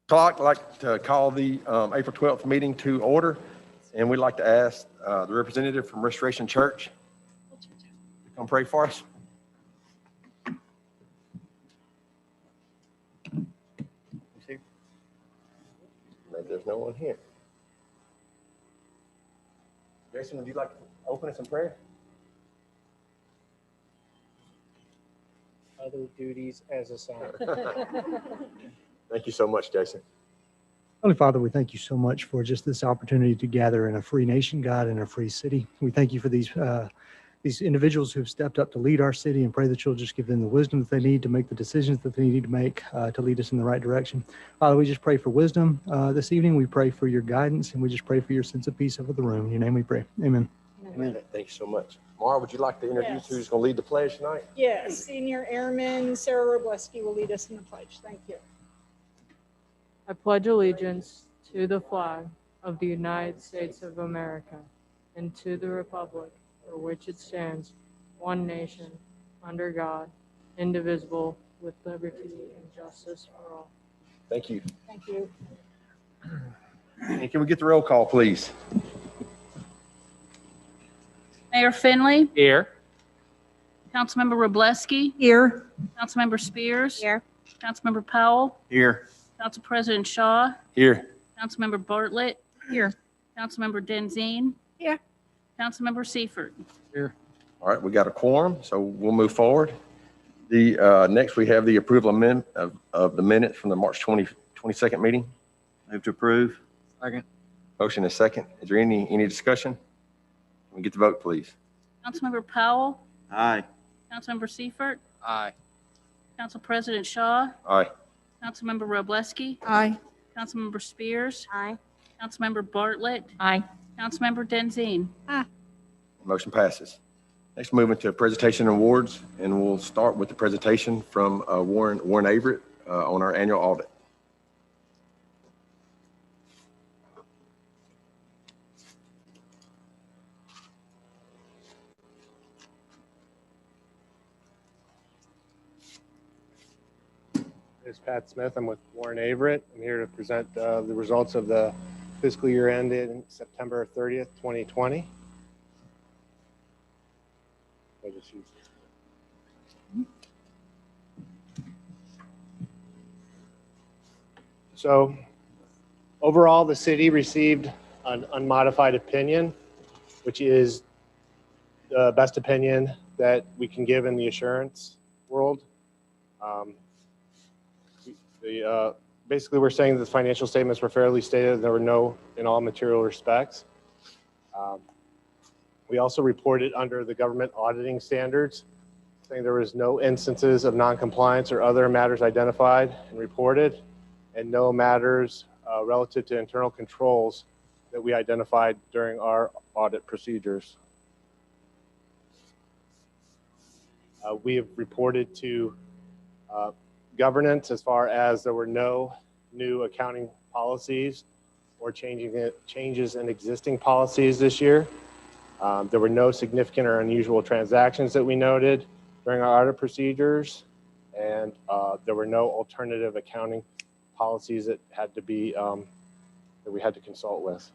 I'd like to call the April 12th meeting to order, and we'd like to ask the representative from Restoration Church to come pray for us. Maybe there's no one here. Jason, would you like to open us in prayer? Other duties as assigned. Thank you so much, Jason. Holy Father, we thank you so much for just this opportunity to gather in a free nation, God, in a free city. We thank you for these individuals who have stepped up to lead our city, and pray that you'll just give them the wisdom that they need to make the decisions that they need to make to lead us in the right direction. Father, we just pray for wisdom this evening. We pray for your guidance, and we just pray for your sense of peace over the room. In your name we pray. Amen. Amen. Thank you so much. Mara, would you like to introduce Yes. who's going to lead the pledge tonight? Yes, Senior Airman Sarah Robleski will lead us in the pledge. Thank you. I pledge allegiance to the flag of the United States of America and to the republic for which it stands, one nation, under God, indivisible, with liberty and justice for all. Thank you. Thank you. And can we get the roll call, please? Mayor Finley, Here. Councilmember Robleski, Here. Councilmember Spears, Here. Councilmember Powell, Here. Council President Shaw, Here. Councilmember Bartlett, Here. Councilmember Denzine, Here. Councilmember Seifert. All right, we got a quorum, so we'll move forward. Next, we have the approval of the minutes from the March 22nd meeting. Move to approve. Second. Motion is second. Is there any discussion? Can we get the vote, please? Councilmember Powell, Aye. Councilmember Seifert, Aye. Council President Shaw, Aye. Councilmember Robleski, Aye. Councilmember Spears, Aye. Councilmember Bartlett, Aye. Councilmember Denzine. Motion passes. Next, moving to presentation and awards, and we'll start with the presentation from Warren Averett on our annual audit. It's Pat Smith. I'm with Warren Averett. I'm here to present the results of the fiscal year ended September 30th, 2020. I just use this. So overall, the city received an unmodified opinion, which is the best opinion that we can give in the assurance world. Basically, we're saying that the financial statements were fairly stated. There were no, in all material respects. We also reported under the government auditing standards, saying there was no instances of non-compliance or other matters identified and reported, and no matters relative to internal controls that we identified during our audit procedures. We have reported to governance as far as there were no new accounting policies or changes in existing policies this year. There were no significant or unusual transactions that we noted during our audit procedures, and there were no alternative accounting policies that had to be that we had to consult with.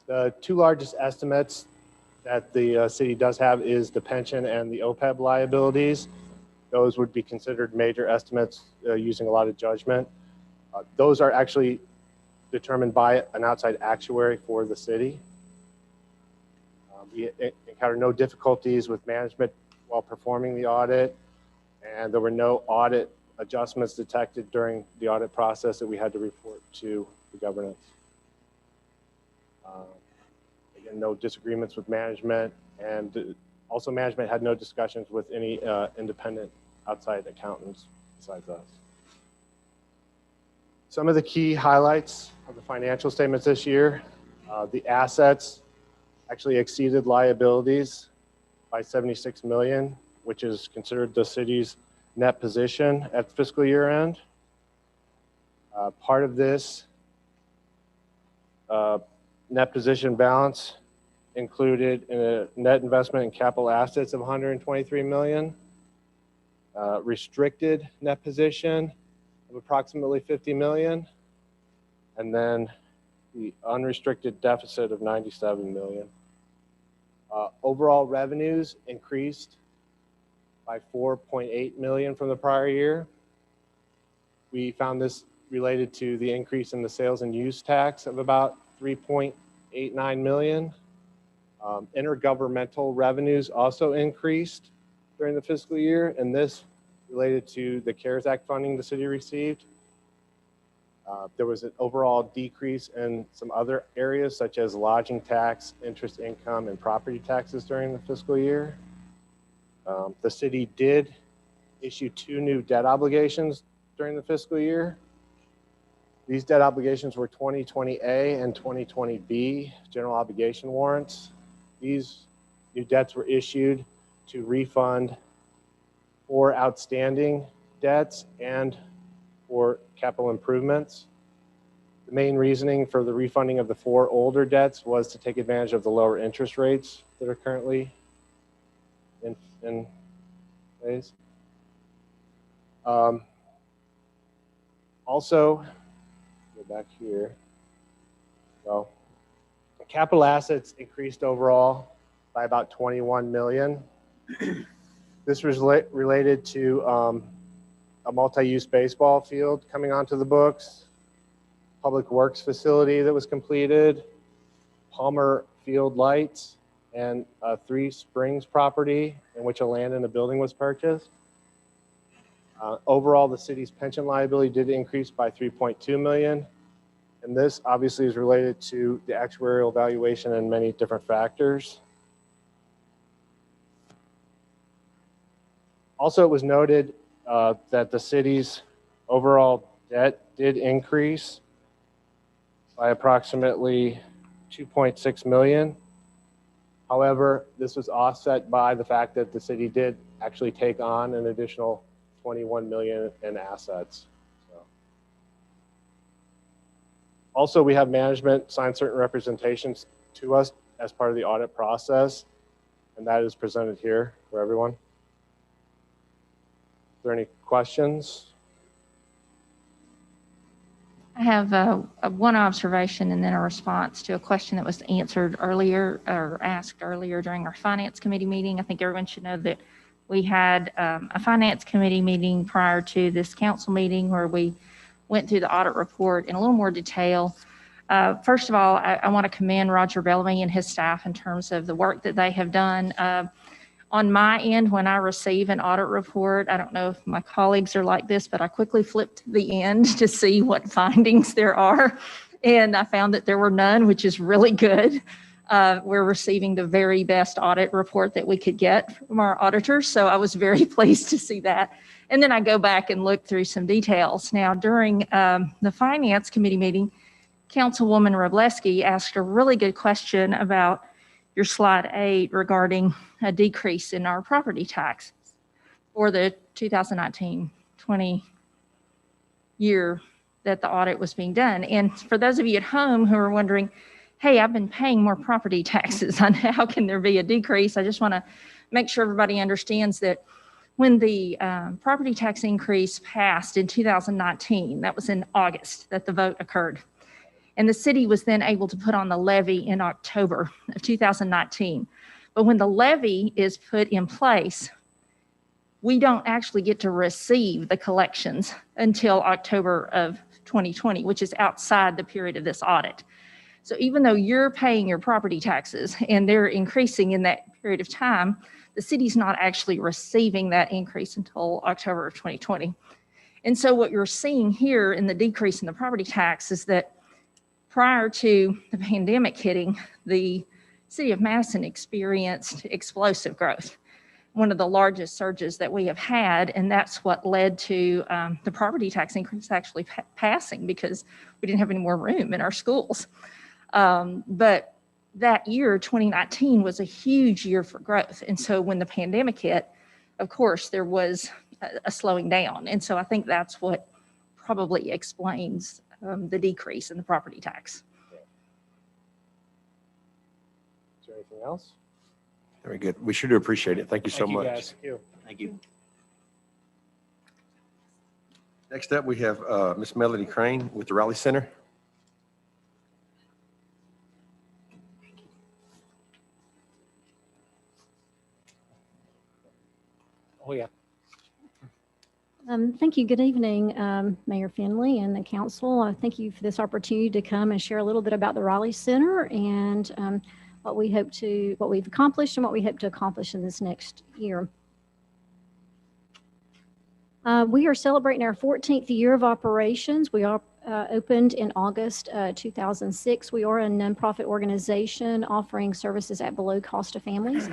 The two largest estimates that the city does have is the pension and the OPEB liabilities. Those would be considered major estimates using a lot of judgment. Those are actually determined by an outside actuary for the city. We encountered no difficulties with management while performing the audit, and there were no audit adjustments detected during the audit process that we had to report to the governance. Again, no disagreements with management, and also management had no discussions with any independent outside accountants besides us. Some of the key highlights of the financial statements this year, the assets actually exceeded liabilities by 76 million, which is considered the city's net position at fiscal year end. Part of this net position balance included in a net investment in capital assets of 123 million. restricted net position of approximately 50 million, and then the unrestricted deficit of 97 million. Overall revenues increased by 4.8 million from the prior year. We found this related to the increase in the sales and use tax of about 3.89 million. Intergovernmental revenues also increased during the fiscal year, and this related to the CARES Act funding the city received. There was an overall decrease in some other areas such as lodging tax, interest income, and property taxes during the fiscal year. The city did issue 2 new debt obligations during the fiscal year. These debt obligations were 2020A and 2020B general obligation warrants. These new debts were issued to refund 4 outstanding debts and for capital improvements. The main reasoning for the refunding of the 4 older debts was to take advantage of the lower interest rates that are currently in place. Also, go back here. So, capital assets increased overall by about 21 million. This was related to a multi-use baseball field coming onto the books, public works facility that was completed, Palmer Field Lights, and a 3 Springs property in which a land and a building was purchased. Overall, the city's pension liability did increase by 3.2 million. And this obviously is related to the actuarial valuation and many different factors. Also, it was noted that the city's overall debt did increase by approximately 2.6 million. However, this was offset by the fact that the city did actually take on an additional 21 million in assets. Also, we have management sign certain representations to us as part of the audit process, and that is presented here for everyone. Are there any questions? I have one observation and then a response to a question that was answered earlier or asked earlier during our finance committee meeting. I think everyone should know that we had a finance committee meeting prior to this council meeting where we went through the audit report in a little more detail. First of all, I want to commend Roger Bellamy and his staff in terms of the work that they have done. On my end, when I receive an audit report, I don't know if my colleagues are like this, but I quickly flip to the end to see what findings there are. And I found that there were none, which is really good. We're receiving the very best audit report that we could get from our auditors. So I was very pleased to see that. And then I go back and look through some details. Now, during the Finance Committee meeting, Councilwoman Robleski asked a really good question about your slide 8 regarding a decrease in our property tax for the 2019-20 year that the audit was being done. And for those of you at home who are wondering, hey, I've been paying more property taxes, how can there be a decrease? I just want to make sure everybody understands that when the property tax increase passed in 2019, that was in August that the vote occurred. And the city was then able to put on the levy in October of 2019. But when the levy is put in place, we don't actually get to receive the collections until October of 2020, which is outside the period of this audit. So even though you're paying your property taxes and they're increasing in that period of time, the city's not actually receiving that increase until October of 2020. And so what you're seeing here in the decrease in the property tax is that prior to the pandemic hitting, the city of Madison experienced explosive growth, one of the largest surges that we have had, and that's what led to the property tax increase actually passing because we didn't have any more room in our schools. But that year, 2019, was a huge year for growth. And so when the pandemic hit, of course, there was a slowing down. And so I think that's what probably explains the decrease in the property tax. Is there anything else? Very good. We sure do appreciate it. Thank you so much. Thank you. Thank you. Next up, we have Miss Melody Crane with the Raleigh Center. Oh, yeah. Thank you. Good evening, Mayor Finley and the council. Thank you for this opportunity to come and share a little bit about the Raleigh Center and what we've accomplished and what we hope to accomplish in this next year. We are celebrating our 14th year of operations. We are opened in August 2006. We are a nonprofit organization offering services at below cost to families.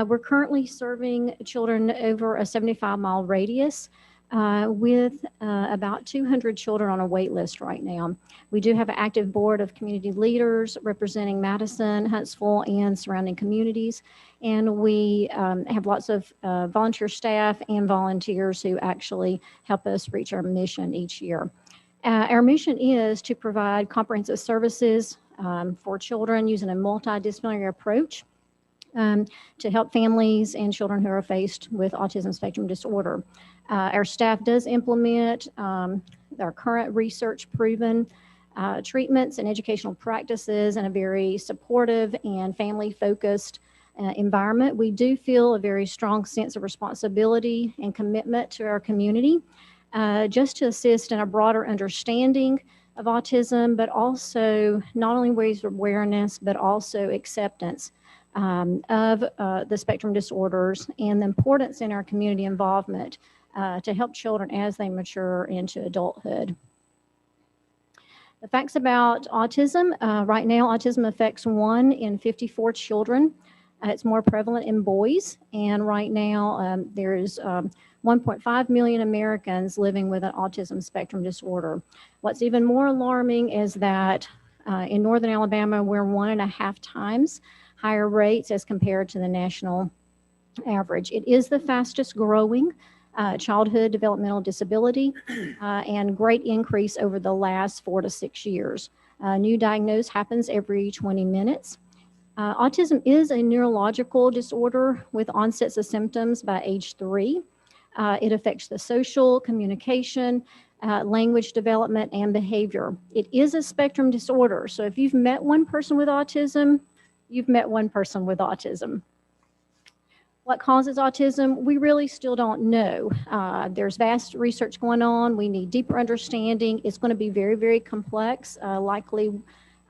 We're currently serving children over a 75-mile radius with about 200 children on a wait list right now. We do have an active board of community leaders representing Madison, Huntsville, and surrounding communities. And we have lots of volunteer staff and volunteers who actually help us reach our mission each year. Our mission is to provide comprehensive services for children using a multidisciplinary approach to help families and children who are faced with autism spectrum disorder. Our staff does implement our current research proven treatments and educational practices in a very supportive and family focused environment. We do feel a very strong sense of responsibility and commitment to our community just to assist in a broader understanding of autism, but also not only raise awareness, but also acceptance of the spectrum disorders and the importance in our community involvement to help children as they mature into adulthood. The facts about autism, right now autism affects 1 in 54 children. It's more prevalent in boys, and right now there's 1.5 million Americans living with an autism spectrum disorder. What's even more alarming is that in Northern Alabama, we're 1.5 times higher rates as compared to the national average. It is the fastest growing childhood developmental disability and great increase over the last 4 to 6 years. New diagnosis happens every 20 minutes. Autism is a neurological disorder with onsets of symptoms by age 3. It affects the social, communication, language development, and behavior. It is a spectrum disorder. So if you've met one person with autism, you've met one person with autism. What causes autism? We really still don't know. There's vast research going on. We need deeper understanding. It's going to be very, very complex. Likely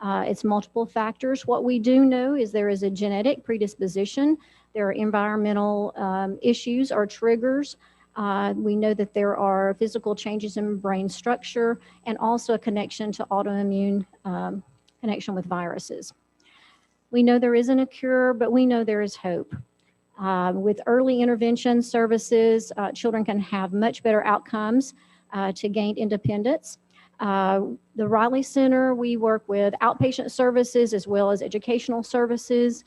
it's multiple factors. What we do know is there is a genetic predisposition. There are environmental issues or triggers. We know that there are physical changes in brain structure and also a connection to autoimmune connection with viruses. We know there isn't a cure, but we know there is hope. With early intervention services, children can have much better outcomes to gain independence. The Raleigh Center, we work with outpatient services as well as educational services.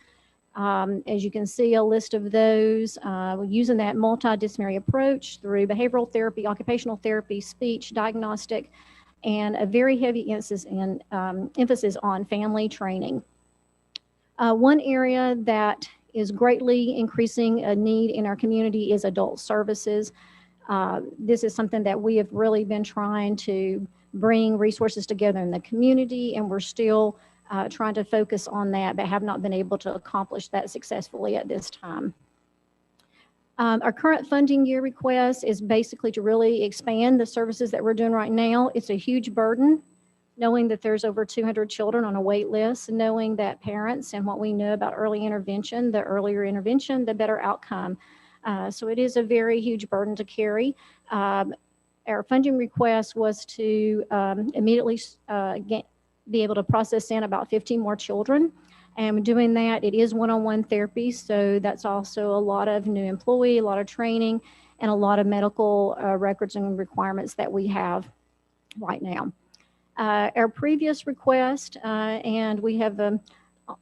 As you can see, a list of those, using that multidisciplinary approach through behavioral therapy, occupational therapy, speech, diagnostic, and a very heavy emphasis on family training. One area that is greatly increasing a need in our community is adult services. This is something that we have really been trying to bring resources together in the community, and we're still trying to focus on that, but have not been able to accomplish that successfully at this time. Our current funding year request is basically to really expand the services that we're doing right now. It's a huge burden, knowing that there's over 200 children on a wait list, knowing that parents and what we know about early intervention, the earlier intervention, the better outcome. So it is a very huge burden to carry. Our funding request was to immediately be able to process in about 15 more children. And doing that, it is one-on-one therapy. So that's also a lot of new employee, a lot of training, and a lot of medical records and requirements that we have right now. Our previous request, and we have a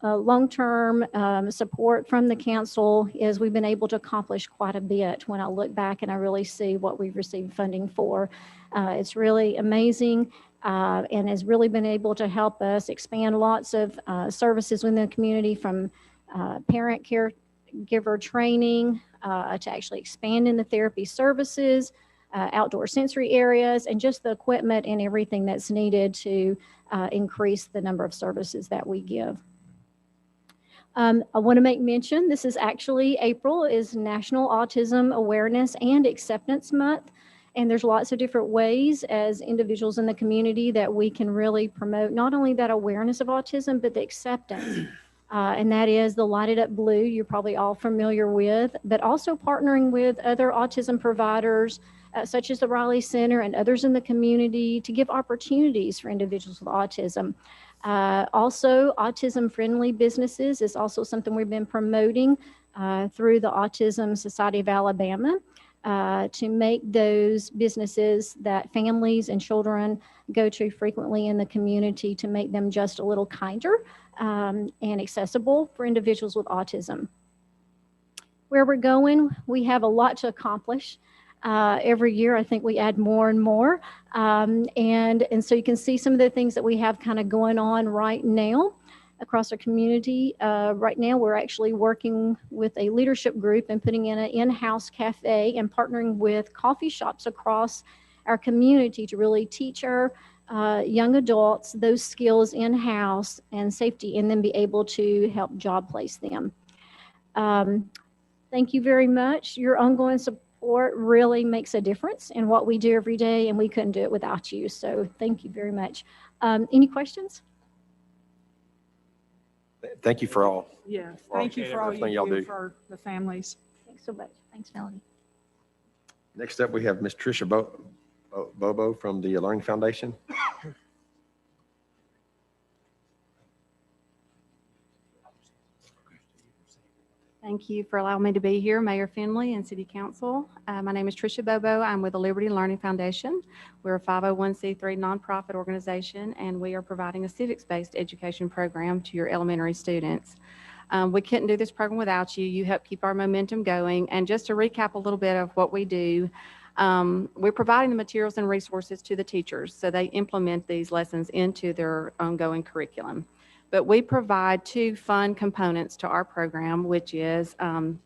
long-term support from the council, is we've been able to accomplish quite a bit. When I look back and I really see what we've received funding for, it's really amazing and has really been able to help us expand lots of services within the community, from parent caregiver training to actually expanding the therapy services, outdoor sensory areas, and just the equipment and everything that's needed to increase the number of services that we give. I want to make mention, this is actually April is National Autism Awareness and Acceptance Month. And there's lots of different ways as individuals in the community that we can really promote not only that awareness of autism, but the acceptance. And that is the Light It Up Blue you're probably all familiar with, but also partnering with other autism providers such as the Riley Center and others in the community to give opportunities for individuals with autism. Also, autism-friendly businesses is also something we've been promoting through the Autism Society of Alabama to make those businesses that families and children go to frequently in the community to make them just a little kinder and accessible for individuals with autism. Where we're going, we have a lot to accomplish. Every year, I think we add more and more. And so you can see some of the things that we have kind of going on right now across our community. Right now, we're actually working with a leadership group and putting in an in-house cafe and partnering with coffee shops across our community to really teach our young adults those skills in-house and safety, and then be able to help job place them. Thank you very much. Your ongoing support really makes a difference in what we do every day, and we couldn't do it without you. So thank you very much. Any questions? Thank you for all. Yes, thank you for all Everything you y'all do do. for the families. Thanks so much. Thanks, Melody. Next up, we have Miss Tricia Bobo from the Learning Foundation. Thank you for allowing me to be here, Mayor Finley and City Council. My name is Tricia Bobo. I'm with the Liberty Learning Foundation. We're a 501c3 nonprofit organization, and we are providing a civics-based education program to your elementary students. We couldn't do this program without you. You help keep our momentum going. And just to recap a little bit of what we do, we're providing the materials and resources to the teachers so they implement these lessons into their ongoing curriculum. But we provide two fun components to our program, which is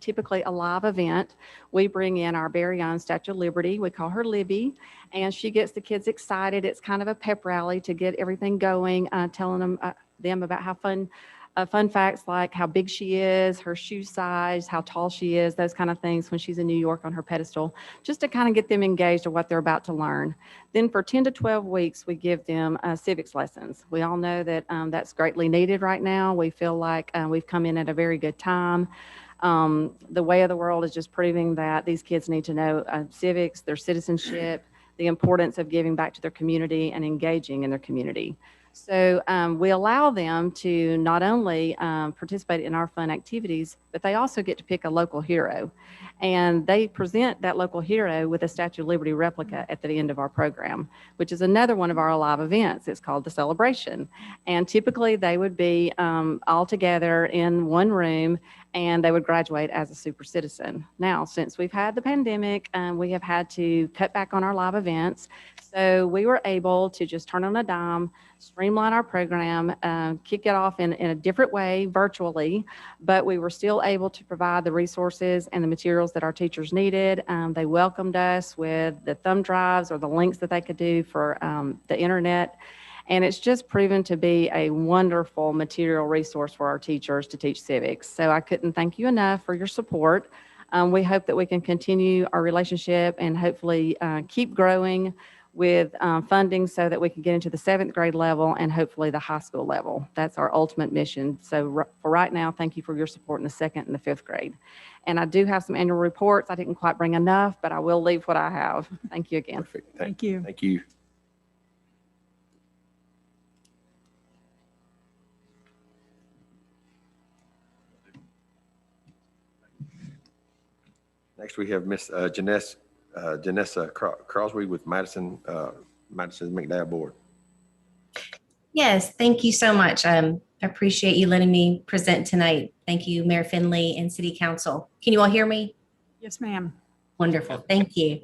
typically a live event. We bring in our very own Statue of Liberty. We call her Libby, and she gets the kids excited. It's kind of a pep rally to get everything going, telling them about how fun facts like how big she is, her shoe size, how tall she is, those kind of things when she's in New York on her pedestal, just to kind of get them engaged in what they're about to learn. Then for 10 to 12 weeks, we give them civics lessons. We all know that that's greatly needed right now. We feel like we've come in at a very good time. The way of the world is just proving that these kids need to know civics, their citizenship, the importance of giving back to their community and engaging in their community. So we allow them to not only participate in our fun activities, but they also get to pick a local hero. And they present that local hero with a Statue of Liberty replica at the end of our program, which is another one of our live events. It's called the Celebration. And typically they would be all together in one room, and they would graduate as a super citizen. Now, since we've had the pandemic, we have had to cut back on our live events. So we were able to just turn on a dime, streamline our program, kick it off in a different way virtually, but we were still able to provide the resources and the materials that our teachers needed. They welcomed us with the thumb drives or the links that they could do for the internet. And it's just proven to be a wonderful material resource for our teachers to teach civics. So I couldn't thank you enough for your support. We hope that we can continue our relationship and hopefully keep growing with funding so that we can get into the 7th grade level and hopefully the high school level. That's our ultimate mission. So for right now, thank you for your support in the 2nd and the 5th grade. And I do have some annual reports. I didn't quite bring enough, but I will leave what I have. Thank you again. Perfect. Thank you. Thank you. Next, we have Miss Jennessa Crosswy with Madison McDowell Board. Yes, thank you so much. I appreciate you letting me present tonight. Thank you, Mayor Finley and City Council. Can you all hear me? Yes, ma'am. Wonderful. Thank you.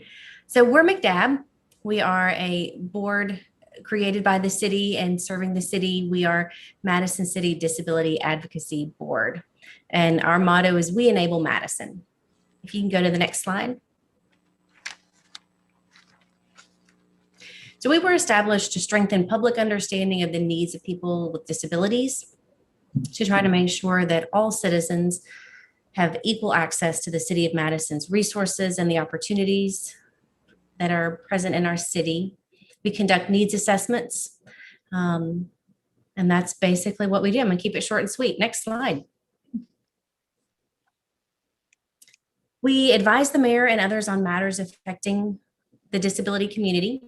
So we're McDab. We are a board created by the city and serving the city. We are Madison City Disability Advocacy Board. And our motto is "We enable Madison." If you can go to the next slide. So we were established to strengthen public understanding of the needs of people with disabilities, to try to make sure that all citizens have equal access to the City of Madison's resources and the opportunities that are present in our city. We conduct needs assessments, and that's basically what we do. I'm gonna keep it short and sweet. Next slide. We advise the mayor and others on matters affecting the disability community.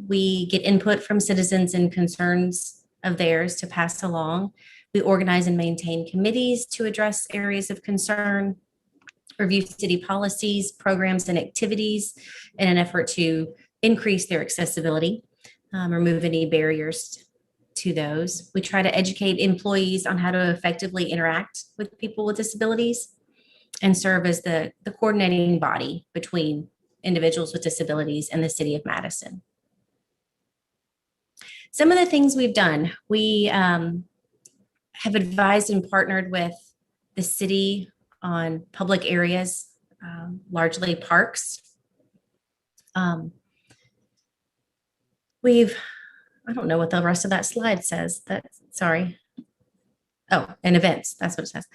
We get input from citizens and concerns of theirs to pass along. We organize and maintain committees to address areas of concern, review city policies, programs, and activities in an effort to increase their accessibility, remove any barriers to those. We try to educate employees on how to effectively interact with people with disabilities and serve as the coordinating body between individuals with disabilities and the City of Madison. Some of the things we've done, we have advised and partnered with the city on public areas, largely parks. I don't know what the rest of that slide says. Sorry. Oh, and events, that's what it says.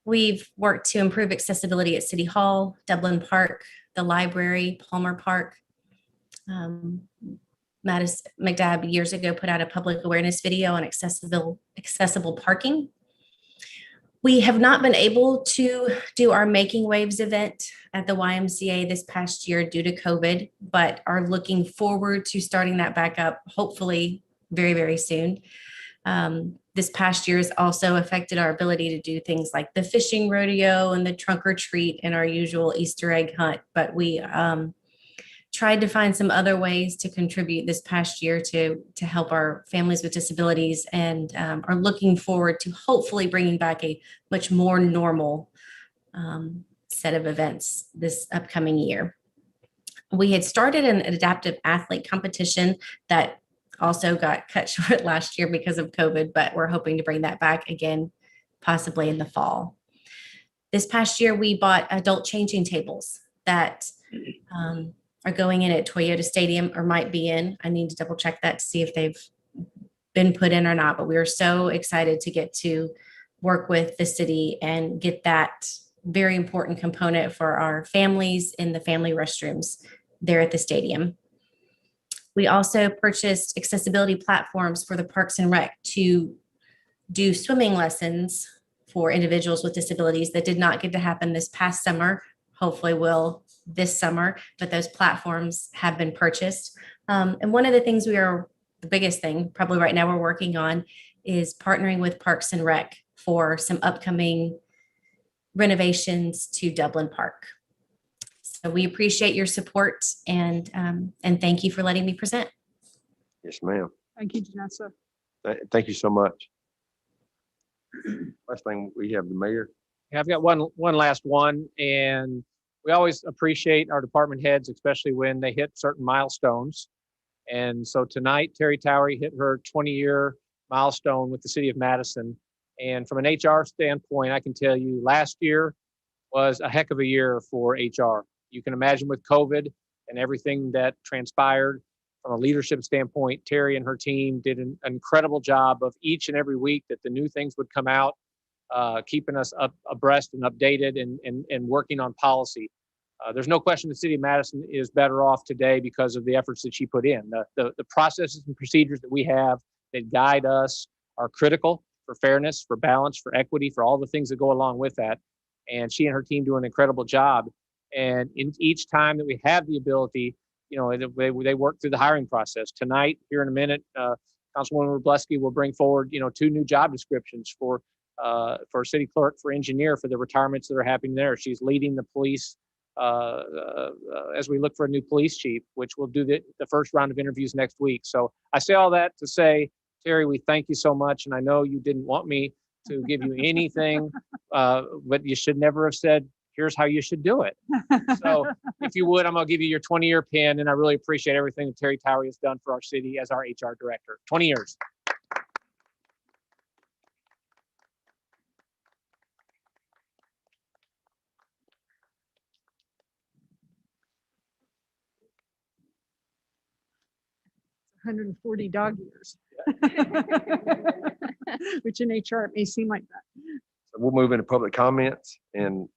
We've worked to improve accessibility at City Hall, Dublin Park, the library, Palmer Park. Madison McDab years ago put out a public awareness video on accessible parking. We have not been able to do our Making Waves event at the YMCA this past year due to COVID, but are looking forward to starting that back up, hopefully very, very soon. This past year has also affected our ability to do things like the fishing rodeo and the trunk or treat and our usual Easter egg hunt, but we tried to find some other ways to contribute this past year to help our families with disabilities, and are looking forward to hopefully bringing back a much more normal set of events this upcoming year. We had started an adaptive athlete competition that also got cut short last year because of COVID, but we're hoping to bring that back again, possibly in the fall. This past year, we bought adult changing tables that are going in at Toyota Stadium, or might be in. I need to double check that to see if they've been put in or not, but we are so excited to get to work with the city and get that very important component for our families in the family restrooms there at the stadium. We also purchased accessibility platforms for the Parks and Rec to do swimming lessons for individuals with disabilities that did not get to happen this past summer, hopefully will this summer, but those platforms have been purchased. And one of the things the biggest thing probably right now we're working on is partnering with Parks and Rec for some upcoming renovations to Dublin Park. So we appreciate your support, and thank you for letting me present. Yes, ma'am. Thank you, Jennessa. Thank you so much. Last thing, we have the mayor. Yeah, I've got one last one, and we always appreciate our department heads, especially when they hit certain milestones. And so tonight, Terry Towery hit her 20-year milestone with the City of Madison. And from an HR standpoint, I can tell you last year was a heck of a year for HR. You can imagine with COVID and everything that transpired from a leadership standpoint, Terry and her team did an incredible job of each and every week that the new things would come out, keeping us abreast and updated and working on policy. There's no question the City of Madison is better off today because of the efforts that she put in. The processes and procedures that we have that guide us are critical for fairness, for balance, for equity, for all the things that go along with that. And she and her team do an incredible job. And in each time that we have the ability, you know, they work through the hiring process. Tonight, here in a minute, Councilwoman Robleski will bring forward, you know, 2 new job descriptions for city clerk, for engineer, for the retirements that are happening there. She's leading the police as we look for a new police chief, which we'll do the first round of interviews next week. So I say all that to say, Terry, we thank you so much. And I know you didn't want me to give you anything, but you should never have said, here's how you should do it. So if you would, I'm gonna give you your 20-year pin, and I really appreciate everything that Terry Towery has done for our city as our HR director. 20 years. 140 dog years. Which in HR, it may seem like that. So we'll move into public comments, and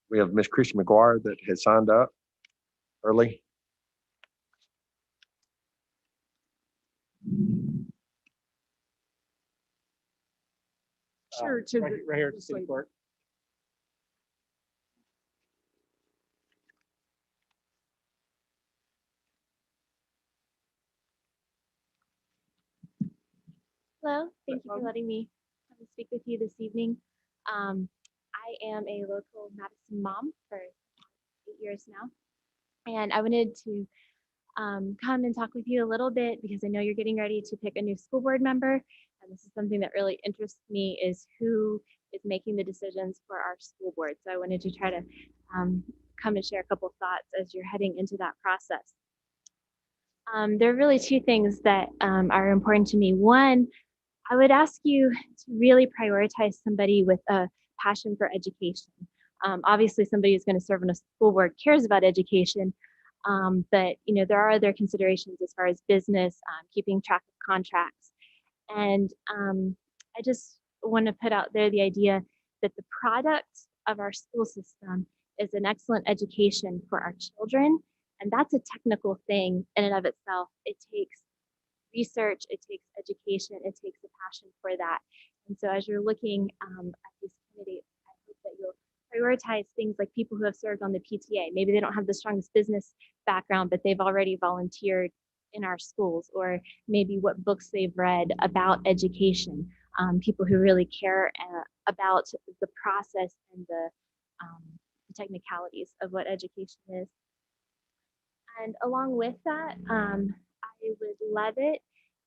we have Miss Christy McGuire that has signed up early. Sure, to Right the- right here at the city clerk. Hello, thank you for letting me come and speak with you this evening. I am a local Madison mom for 8 years now, and I wanted to come and talk with you a little bit because I know you're getting ready to pick a new school board member, and this is something that really interests me is who is making the decisions for our school board. So I wanted to try to come and share a couple thoughts as you're heading into that process. There are really two things that are important to me. One, I would ask you to really prioritize somebody with a passion for education. Obviously, somebody who's going to serve on a school board cares about education, but there are other considerations as far as business, keeping track of contracts, and I just want to put out there the idea that the product of our school system is an excellent education for our children, and that's a technical thing in and of itself. It takes research, it takes education, it takes a passion for that. And so as you're looking at these candidates, I hope that you'll prioritize things like people who have served on the PTA. Maybe they don't have the strongest business background, but they've already volunteered in our schools, or maybe what books they've read about education. People who really care about the process and the technicalities of what education is. And along with that, I would love it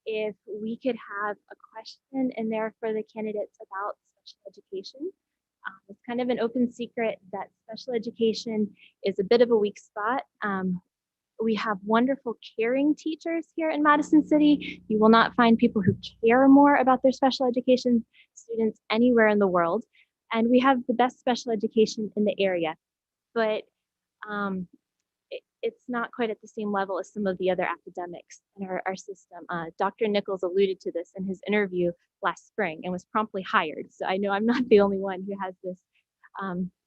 if we could have a question in there for the candidates about special education. It's kind of an open secret that special education is a bit of a weak spot. We have wonderful caring teachers here in Madison City. You will not find people who care more about their special education students anywhere in the world. And we have the best special education in the area. But it's not quite at the same level as some of the other academics in our system. Dr. Nichols alluded to this in his interview last spring and was promptly hired. So I know I'm not the only one who has this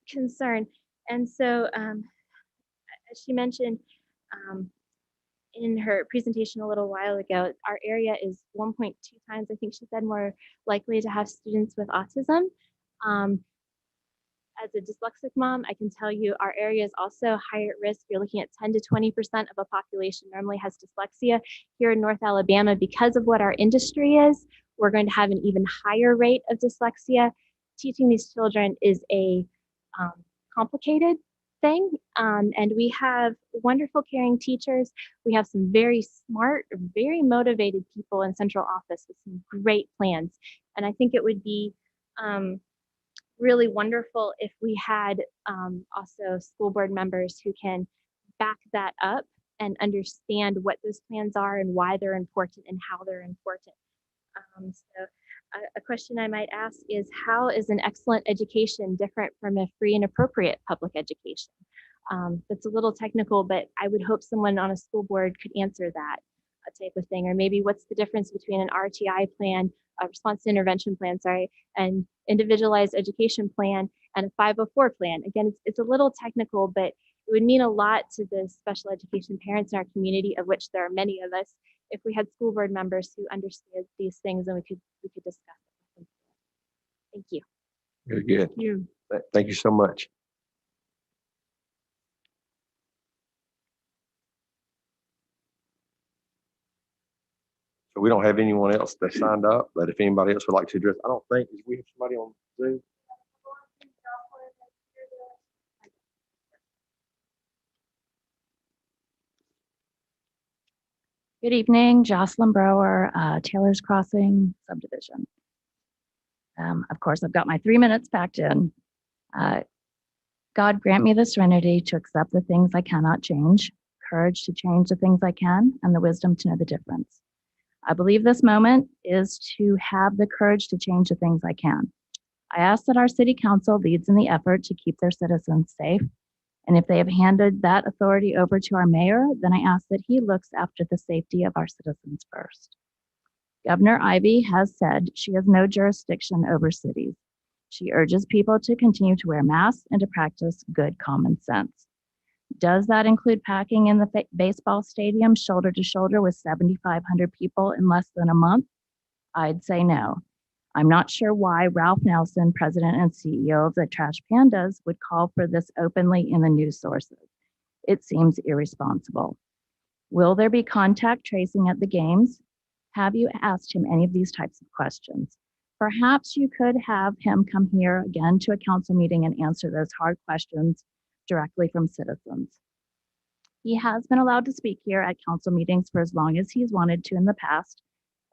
concern. And so as she mentioned in her presentation a little while ago, our area is 1.2 times, I think she said, more likely to have students with autism. As a dyslexic mom, I can tell you our area is also higher at risk. You're looking at 10 to 20% of a population normally has dyslexia. Here in North Alabama, because of what our industry is, we're going to have an even higher rate of dyslexia. Teaching these children is a complicated thing, and we have wonderful caring teachers. We have some very smart, very motivated people in central office with some great plans. And I think it would be really wonderful if we had also school board members who can back that up and understand what those plans are and why they're important and how they're important. So a question I might ask is, how is an excellent education different from a free and appropriate public education? That's a little technical, but I would hope someone on a school board could answer that type of thing. Or maybe what's the difference between an RTI plan, a response to intervention plan, sorry, an individualized education plan, and a 504 plan. Again, it's a little technical, but it would mean a lot to the special education parents in our community, of which there are many of us, if we had school board members who understood these things and we could discuss it. Thank you. Very good. Thank you. Thank you so much. So we don't have anyone else that signed up, but if anybody else would like to address, I don't think, we have somebody on Zoom. Good evening, Jocelyn Broer, Taylor's Crossing subdivision. Of course, I've got my 3 minutes packed in. God grant me the serenity to accept the things I cannot change, courage to change the things I can, and the wisdom to know the difference. I believe this moment is to have the courage to change the things I can. I ask that our city council leads in the effort to keep their citizens safe And if they have handed that authority over to our mayor, then I ask that he looks after the safety of our citizens first. Governor Ivey has said she has no jurisdiction over cities. She urges people to continue to wear masks and to practice good common sense. Does that include packing in the baseball stadium shoulder to shoulder with 7,500 people in less than a month? I'd say no. I'm not sure why Ralph Nelson, president and CEO of the Trash Pandas, would call for this openly in the news sources. It seems irresponsible. Will there be contact tracing at the games? Have you asked him any of these types of questions? Perhaps you could have him come here again to a council meeting and answer those hard questions directly from citizens. He has been allowed to speak here at council meetings for as long as he's wanted to in the past.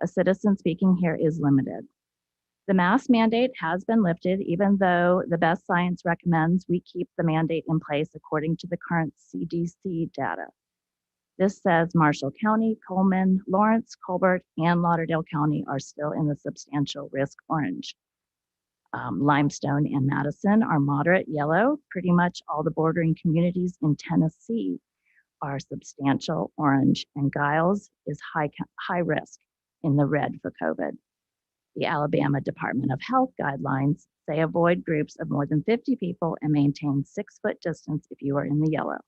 A citizen speaking here is limited. The mask mandate has been lifted, even though the best science recommends we keep the mandate in place according to the current CDC data. This says Marshall County, Coleman, Lawrence, Colbert, and Lauderdale County are still in the substantial risk orange. Limestone and Madison are moderate yellow. Pretty much all the bordering communities in Tennessee are substantial orange, and Giles is high risk in the red for COVID. The Alabama Department of Health guidelines say avoid groups of more than 50 people and maintain 6-foot distance if you are in the yellow.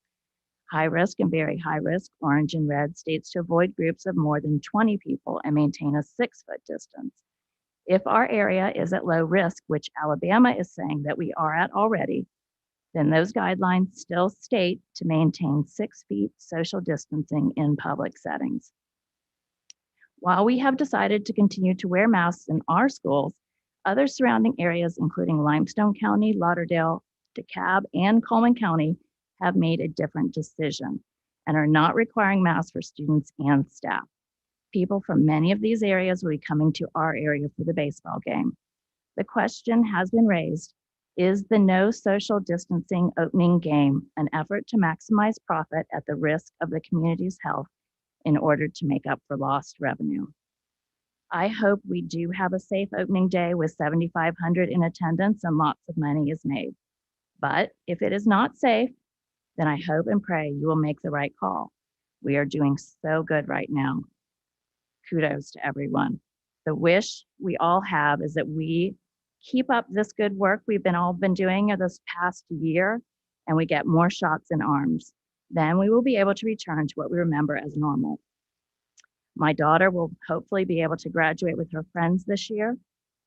High risk and very high risk, orange and red, states to avoid groups of more than 20 people and maintain a 6-foot distance. If our area is at low risk, which Alabama is saying that we are at already, then those guidelines still state to maintain 6 feet social distancing in public settings. While we have decided to continue to wear masks in our schools, other surrounding areas, including Limestone County, Lauderdale, DeKalb, and Coleman County, have made a different decision and are not requiring masks for students and staff. People from many of these areas will be coming to our area for the baseball game. The question has been raised, is the no social distancing opening game an effort to maximize profit at the risk of the community's health in order to make up for lost revenue? I hope we do have a safe opening day with 7,500 in attendance and lots of money is made. But if it is not safe, then I hope and pray you will make the right call. We are doing so good right now. Kudos to everyone. The wish we all have is that we keep up this good work we've all been doing this past year, and we get more shots in arms. Then we will be able to return to what we remember as normal. My daughter will hopefully be able to graduate with her friends this year,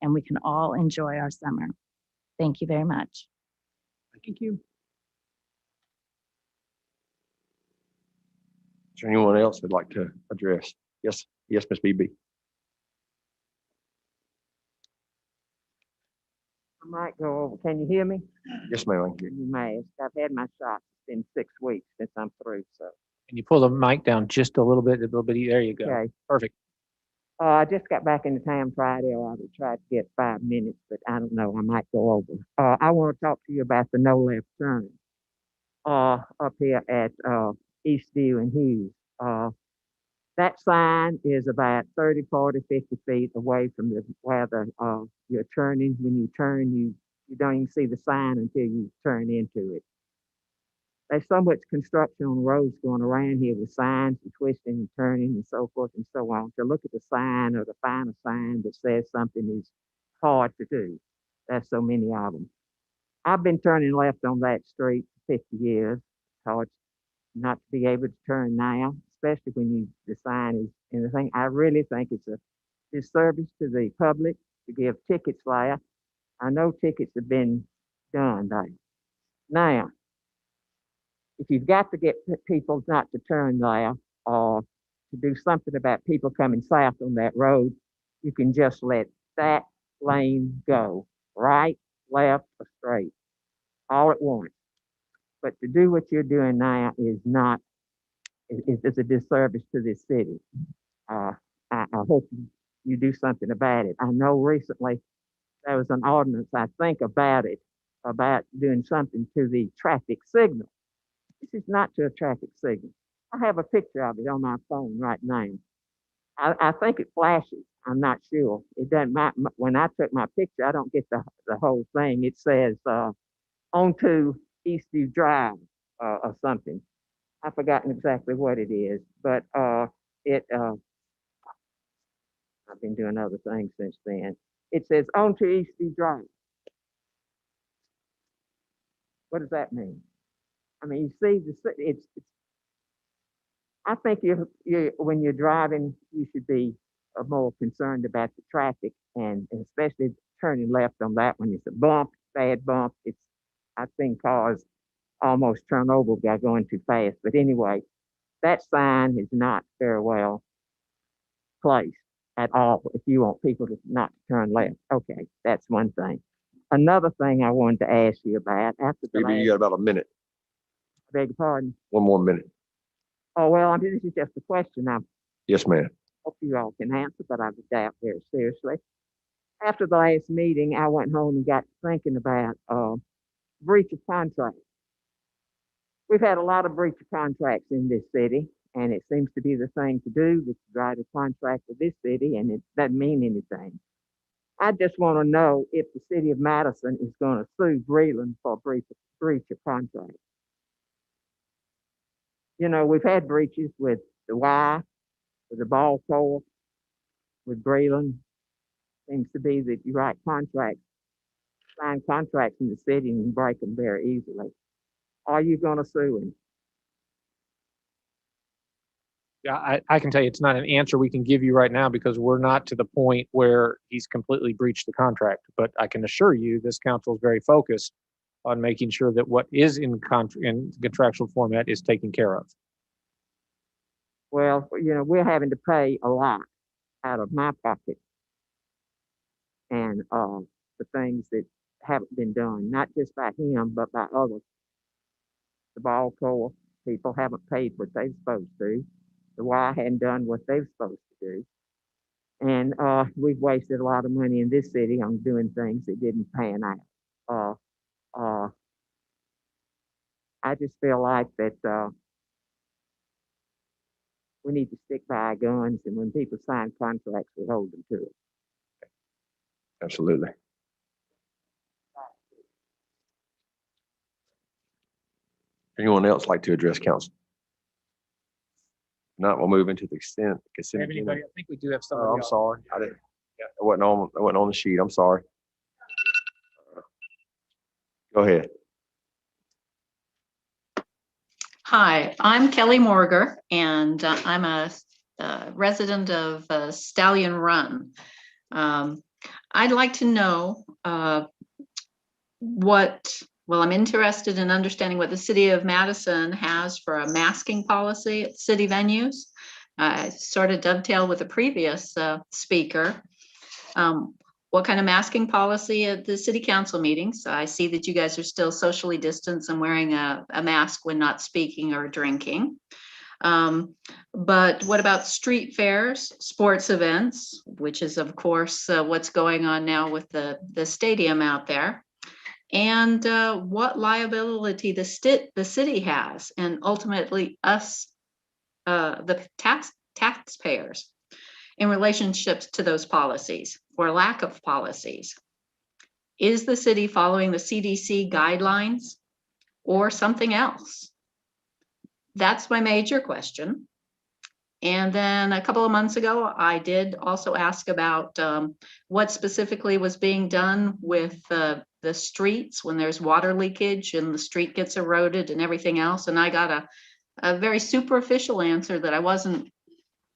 and we can all enjoy our summer. Thank you very much. Thank you. Is there anyone else who'd like to address? Yes, Ms. BB. I might go over. Can you hear me? Yes, ma'am. I can hear you. You may. I've had my shots. It's been 6 weeks since I'm through. So. Can you pull the mic down just a little bit? There you go. Okay. Perfect. I just got back into town Friday. I tried to get 5 minutes, but I don't know. I might go over. I want to talk to you about the no left turn up here at Eastview and Hughes. That sign is about 30, 40, 50 feet away from where you're turning. When you turn, you don't even see the sign until you turn into it. There's so much construction on the roads going around here with signs and twisting and turning and so forth and so on. To look at the sign or to find a sign that says something is hard to do. There's so many of them. I've been turning left on that street for 50 years. It's hard not to be able to turn now, especially when the sign is in the thing. I really think it's a disservice to the public to give tickets there. I know tickets have been done there. Now, if you've got to get people not to turn there or to do something about people coming south on that road, you can just let that lane go, right, left, or straight, all at once. But to do what you're doing now is a disservice to this city. I hope you do something about it. I know recently there was an ordinance, I think, about doing something to the traffic signal. This is not to a traffic signal. I have a picture of it on my phone right now. I think it flashes. I'm not sure. It doesn't matter. When I took my picture, I don't get the whole thing. It says onto Eastview Drive. or something. I've forgotten exactly what it is, but I've been doing other things since then. It says on to Eastview Drive. What does that mean? I mean, you see, it's I think when you're driving, you should be more concerned about the traffic and especially turning left on that one. It's a bump, bad bump. I've seen cars almost turn over by going too fast. But anyway, that sign is not very well placed at all if you want people to not turn left. Okay, that's one thing. Another thing I wanted to ask you about after the Maybe you got about a minute, I beg your pardon. one more minute. Oh, well, I mean, this is just a question. I Yes, ma'am. hope you all can answer, but I doubt very seriously. After the last meeting, I went home and got thinking about breach of contract. We've had a lot of breach of contracts in this city, and it seems to be the thing to do to write a contract with this city, and it doesn't mean anything. I just want to know if the city of Madison is going to sue Breland for breach of contract. You know, we've had breaches with the Y, with the ball court, with Breland. Seems to be that you write contracts, sign contracts in the city and break them very easily. Are you going to sue him? Yeah, I can tell you it's not an answer we can give you right now because we're not to the point where he's completely breached the contract. But I can assure you this council is very focused on making sure that what is in contractual format is taken care of. Well, you know, we're having to pay a lot out of my pocket and the things that haven't been done, not just by him, but by others. The ball court people haven't paid what they're supposed to. The Y hadn't done what they're supposed to do. And we've wasted a lot of money in this city on doing things that didn't pan out. I just feel like that we need to stick by our guns, and when people sign contracts, we hold them to it. Absolutely. Anyone else like to address council? Not, we'll move into the consent Have agenda. anybody? I think we do have somebody. Oh, I'm else. sorry. I didn't. I wasn't on the sheet. I'm sorry. Go ahead. Hi, I'm Kelly Morger, and I'm a resident of Stallion Run. I'd like to know I'm interested in understanding what the city of Madison has for a masking policy at city venues. I sort of dovetail with the previous speaker. What kind of masking policy at the city council meetings? I see that you guys are still socially distanced and wearing a mask when not speaking or drinking. But what about street fairs, sports events, which is of course what's going on now with the stadium out there? And what liability the city has, and ultimately us, the taxpayers, in relationships to those policies or lack of policies. Is the city following the CDC guidelines or something else? That's my major question. And then a couple of months ago, I did also ask about what specifically was being done with the streets when there's water leakage and the street gets eroded and everything else. And I got a very superficial answer that I wasn't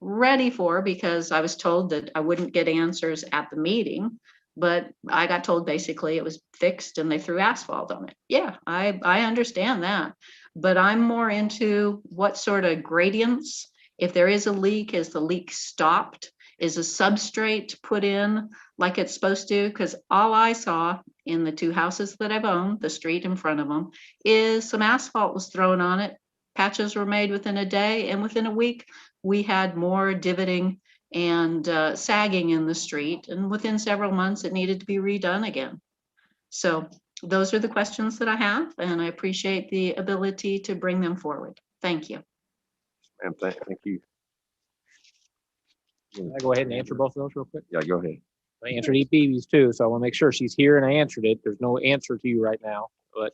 ready for because I was told that I wouldn't get answers at the meeting. But I got told basically it was fixed and they threw asphalt on it. Yeah, I understand that. But I'm more into what sort of gradients. If there is a leak, is the leak stopped? Is a substrate put in like it's supposed to? Because all I saw in the two houses that I've owned, the street in front of them, is some asphalt was thrown on it. Patches were made within a day, and within a week, we had more divoting and sagging in the street. And within several months, it needed to be redone again. So those are the questions that I have, and I appreciate the ability to bring them forward. Thank you. Ma'am, thank you. Can I go ahead and answer both of those real quick? Yeah, go ahead. I answered EPV's too, so I want to make sure she's here and I answered it. There's no answer to you right now, but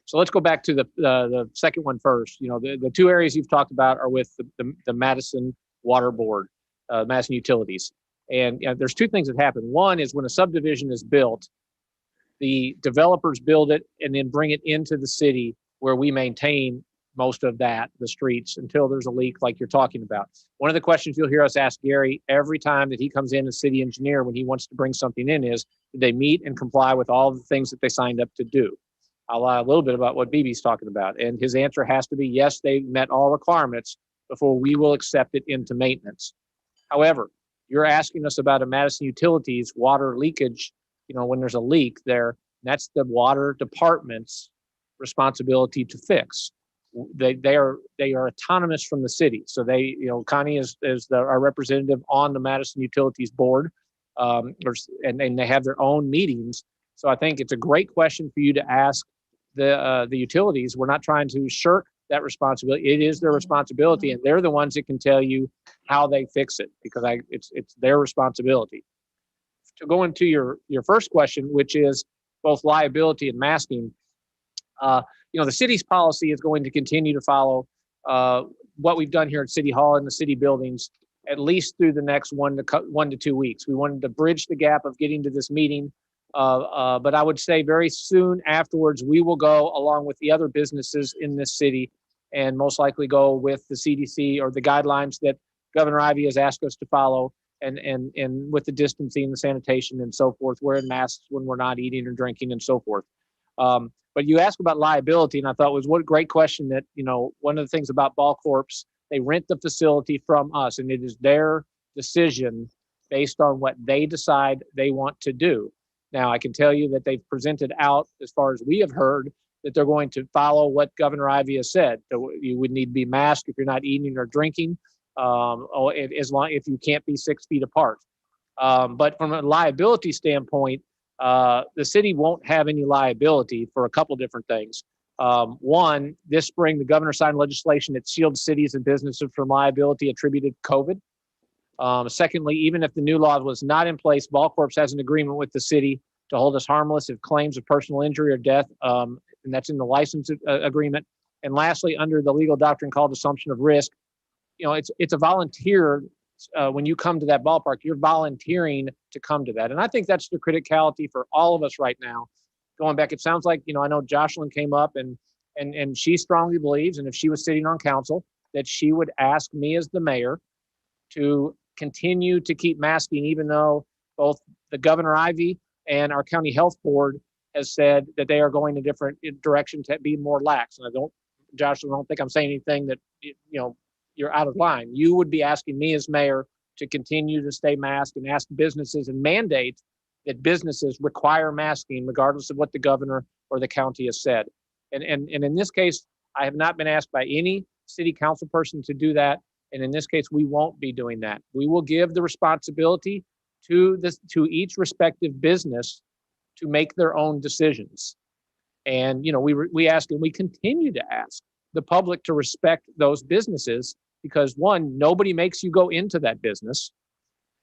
So let's go back to the second one first. You know, the two areas you've talked about are with the Madison Water Board, Madison Utilities. And there's two things that happen. One is when a subdivision is built, the developers build it and then bring it into the city where we maintain most of that, the streets, until there's a leak like you're talking about. One of the questions you'll hear us ask Gary every time that he comes in as city engineer when he wants to bring something in is, did they meet and comply with all the things that they signed up to do? I'll lie a little bit about what BB's talking about. And his answer has to be, yes, they met all requirements before we will accept it into maintenance. However, you're asking us about a Madison Utilities water leakage, you know, when there's a leak there, that's the water department's responsibility to fix. They are autonomous from the city. So they, you know, Connie is our representative on the Madison Utilities Board, and they have their own meetings. So I think it's a great question for you to ask the utilities. We're not trying to shirk that responsibility. It is their responsibility, and they're the ones that can tell you how they fix it, because it's their responsibility. To go into your first question, which is both liability and masking, you know, the city's policy is going to continue to follow what we've done here at City Hall and the city buildings, at least through the next 1 to 2 weeks. We wanted to bridge the gap of getting to this meeting, but I would say very soon afterwards, we will go along with the other businesses in this city and most likely go with the CDC or the guidelines that Governor Ivey has asked us to follow, and with the distancing, the sanitation and so forth, wearing masks when we're not eating or drinking and so forth. But you asked about liability, and I thought was what a great question. That, you know, one of the things about Ball Corps, they rent the facility from us, and it is their decision based on what they decide they want to do. Now, I can tell you that they've presented out, as far as we have heard, that they're going to follow what Governor Ivey has said. So you would need to be masked if you're not eating or drinking, if you can't be 6 feet apart. But from a liability standpoint, the city won't have any liability for a couple different things. One, this spring, the governor signed legislation that shields cities and businesses from liability attributed to COVID. Secondly, even if the new law was not in place, Ball Corps has an agreement with the city to hold us harmless if claims of personal injury or death, and that's in the license agreement. And lastly, under the legal doctrine called assumption of risk, you know, it's a volunteer. When you come to that ballpark, you're volunteering to come to that. And I think that's the criticality for all of us right now. Going back, it sounds like, you know, I know Jocelyn came up and she strongly believes, and if she was sitting on council, that she would ask me as the mayor to continue to keep masking, even though both the Governor Ivey and our county health board has said that they are going a different direction to be more lax. And Jocelyn, I don't think I'm saying anything that, you know, you're out of line. You would be asking me as mayor to continue to stay masked and ask businesses and mandate that businesses require masking regardless of what the governor or the county has said. And in this case, I have not been asked by any city council person to do that. And in this case, we won't be doing that. We will give the responsibility to each respective business to make their own decisions. And, you know, we ask, and we continue to ask the public to respect those businesses, because one, nobody makes you go into that business.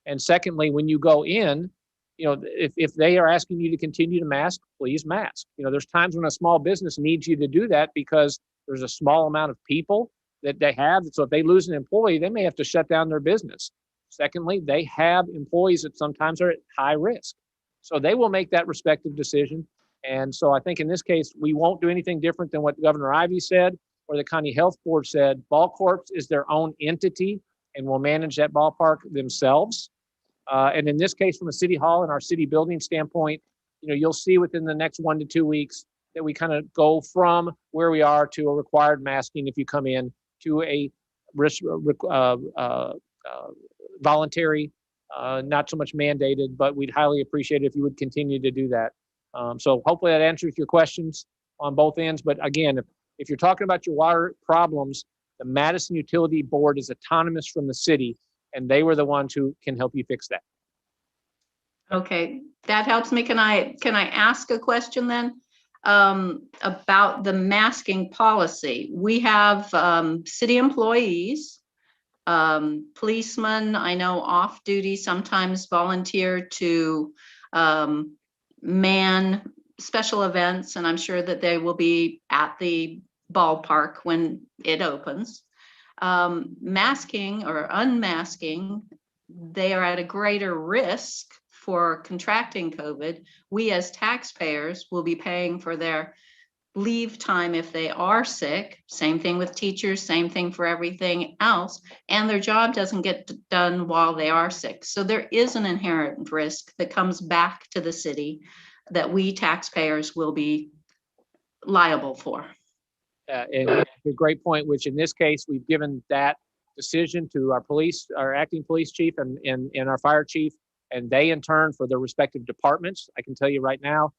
And secondly, when you go in, you know, if they are asking you to continue to mask, please mask. You know, there's times when a small business needs you to do that because there's a small amount of people that they have. So if they lose an employee, they may have to shut down their business. Secondly, they have employees that sometimes are at high risk. So they will make that respective decision. And so I think in this case, we won't do anything different than what Governor Ivey said or the county health board said. Ball Corps is their own entity and will manage that ballpark themselves. And in this case, from a city hall and our city building standpoint, you know, you'll see within the next 1 to 2 weeks that we kind of go from where we are to a required masking if you come in to a voluntary, not so much mandated, but we'd highly appreciate it if you would continue to do that. So hopefully that answers your questions on both ends. But again, if you're talking about your water problems, the Madison Utility Board is autonomous from the city, and they were the ones who can help you fix that. Okay, that helps me. Can I ask a question then about the masking policy? We have city employees, policemen, I know off duty sometimes volunteer to man special events, and I'm sure that they will be at the ballpark when it opens. Masking or unmasking, they are at a greater risk for contracting COVID. We as taxpayers will be paying for their leave time if they are sick. Same thing with teachers, same thing for everything else. And their job doesn't get done while they are sick. So there is an inherent risk that comes back to the city that we taxpayers will be liable for. And a great point, which in this case, we've given that decision to our police, our acting police chief and our fire chief, and they in turn for their respective departments. I can tell you right now,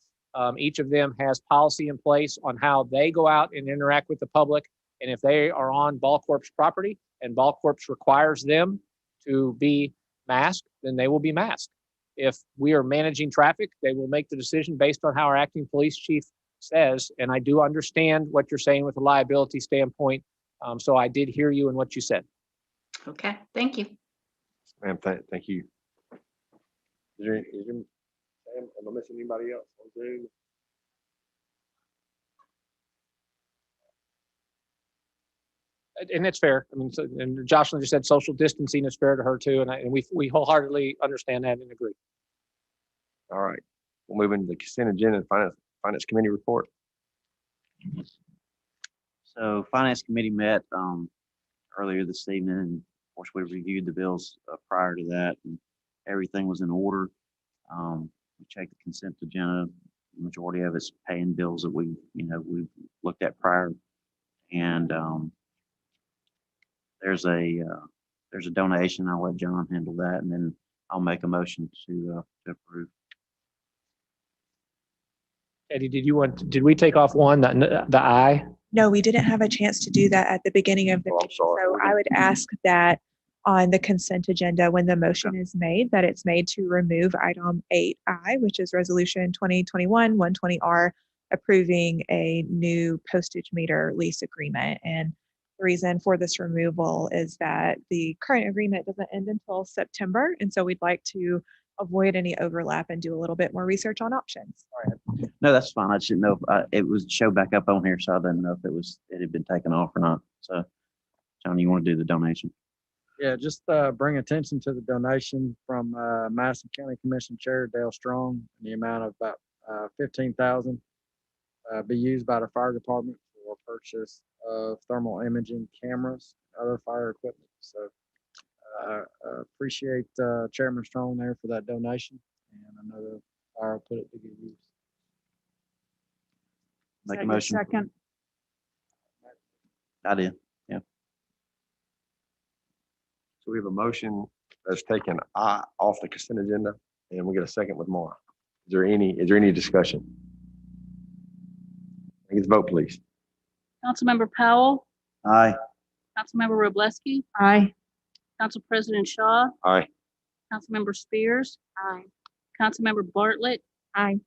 each of them has policy in place on how they go out and interact with the public. And if they are on Ball Corp's property and Ball Corp requires them to be masked, then they will be masked. If we are managing traffic, they will make the decision based on how our acting police chief says. And I do understand what you're saying with a liability standpoint. So I did hear you in what you said. Okay, thank you. Ma'am, thank you. Am I missing anybody else on Zoom? And it's fair. I mean, so, and Jocelyn just said social distancing is fair to her too. And we wholeheartedly understand that and agree. All right, we'll move into the consent agenda and finance committee report. So Finance Committee met earlier this evening, and of course we reviewed the bills prior to that, and everything was in order. We checked the consent agenda. The majority of it's paying bills that we looked at prior, and there's a donation. I'll let John handle that, and then I'll make a motion to approve. Eddie, did we take off one, the I? No, we didn't have a chance to do that at the beginning of the meeting. So I would ask that on the consent agenda, when the motion is made, that it's made to remove item 8I, which is resolution 2021-120R, approving a new postage meter lease agreement. And the reason for this removal is that the current agreement doesn't end until September. And so we'd like to avoid any overlap and do a little bit more research on options. No, that's fine. I just didn't know if it was showed back up on here, so I didn't know if it had been taken off or not. So, John, you want to do the donation? Yeah, just bring attention to the donation from Madison County Commission Chair Dale Strong in the amount of about $15,000 be used by the fire department for purchase of thermal imaging cameras, and other fire equipment. So appreciate Chairman Strong there for that donation, and I know the fire will put it to good use. Make a motion. Second. I did. Yeah. So we have a motion that's taken I off the consent agenda, and we get a second with Mara. Is there any discussion? I get the vote, please. Councilmember Powell, Aye. Councilmember Robleski, Aye. Council President Shaw, Aye. Councilmember Spears, Aye. Councilmember Bartlett, Aye.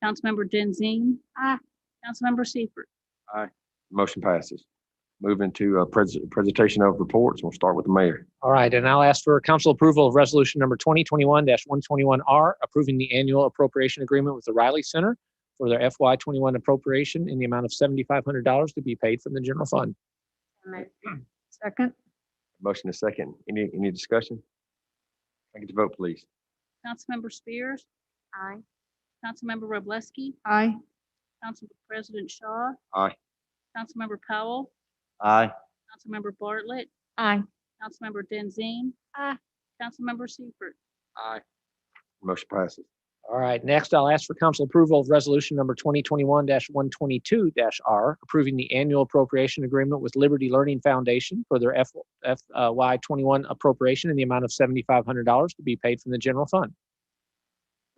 Councilmember Denzine, Aye. Councilmember Seifert. Aye. Motion passes. Moving to a presentation of reports. We'll start with the mayor. All right, and I'll ask for council approval of resolution number 2021-121R, approving the annual appropriation agreement with the Riley Center for their FY21 appropriation in the amount of $7,500 to be paid from the general fund. Second. Motion is second. Any discussion? I get the vote, please. Councilmember Spears. Aye. Councilmember Robleski, Aye. Council President Shaw, Aye. Councilmember Powell, Aye. Councilmember Bartlett, Aye. Councilmember Denzine, Aye. Councilmember Seifert. Aye. Motion passes. All right, next I'll ask for council approval of resolution number 2021-122-R, approving the annual appropriation agreement with Liberty Learning Foundation for their FY21 appropriation in the amount of $7,500 to be paid from the general fund.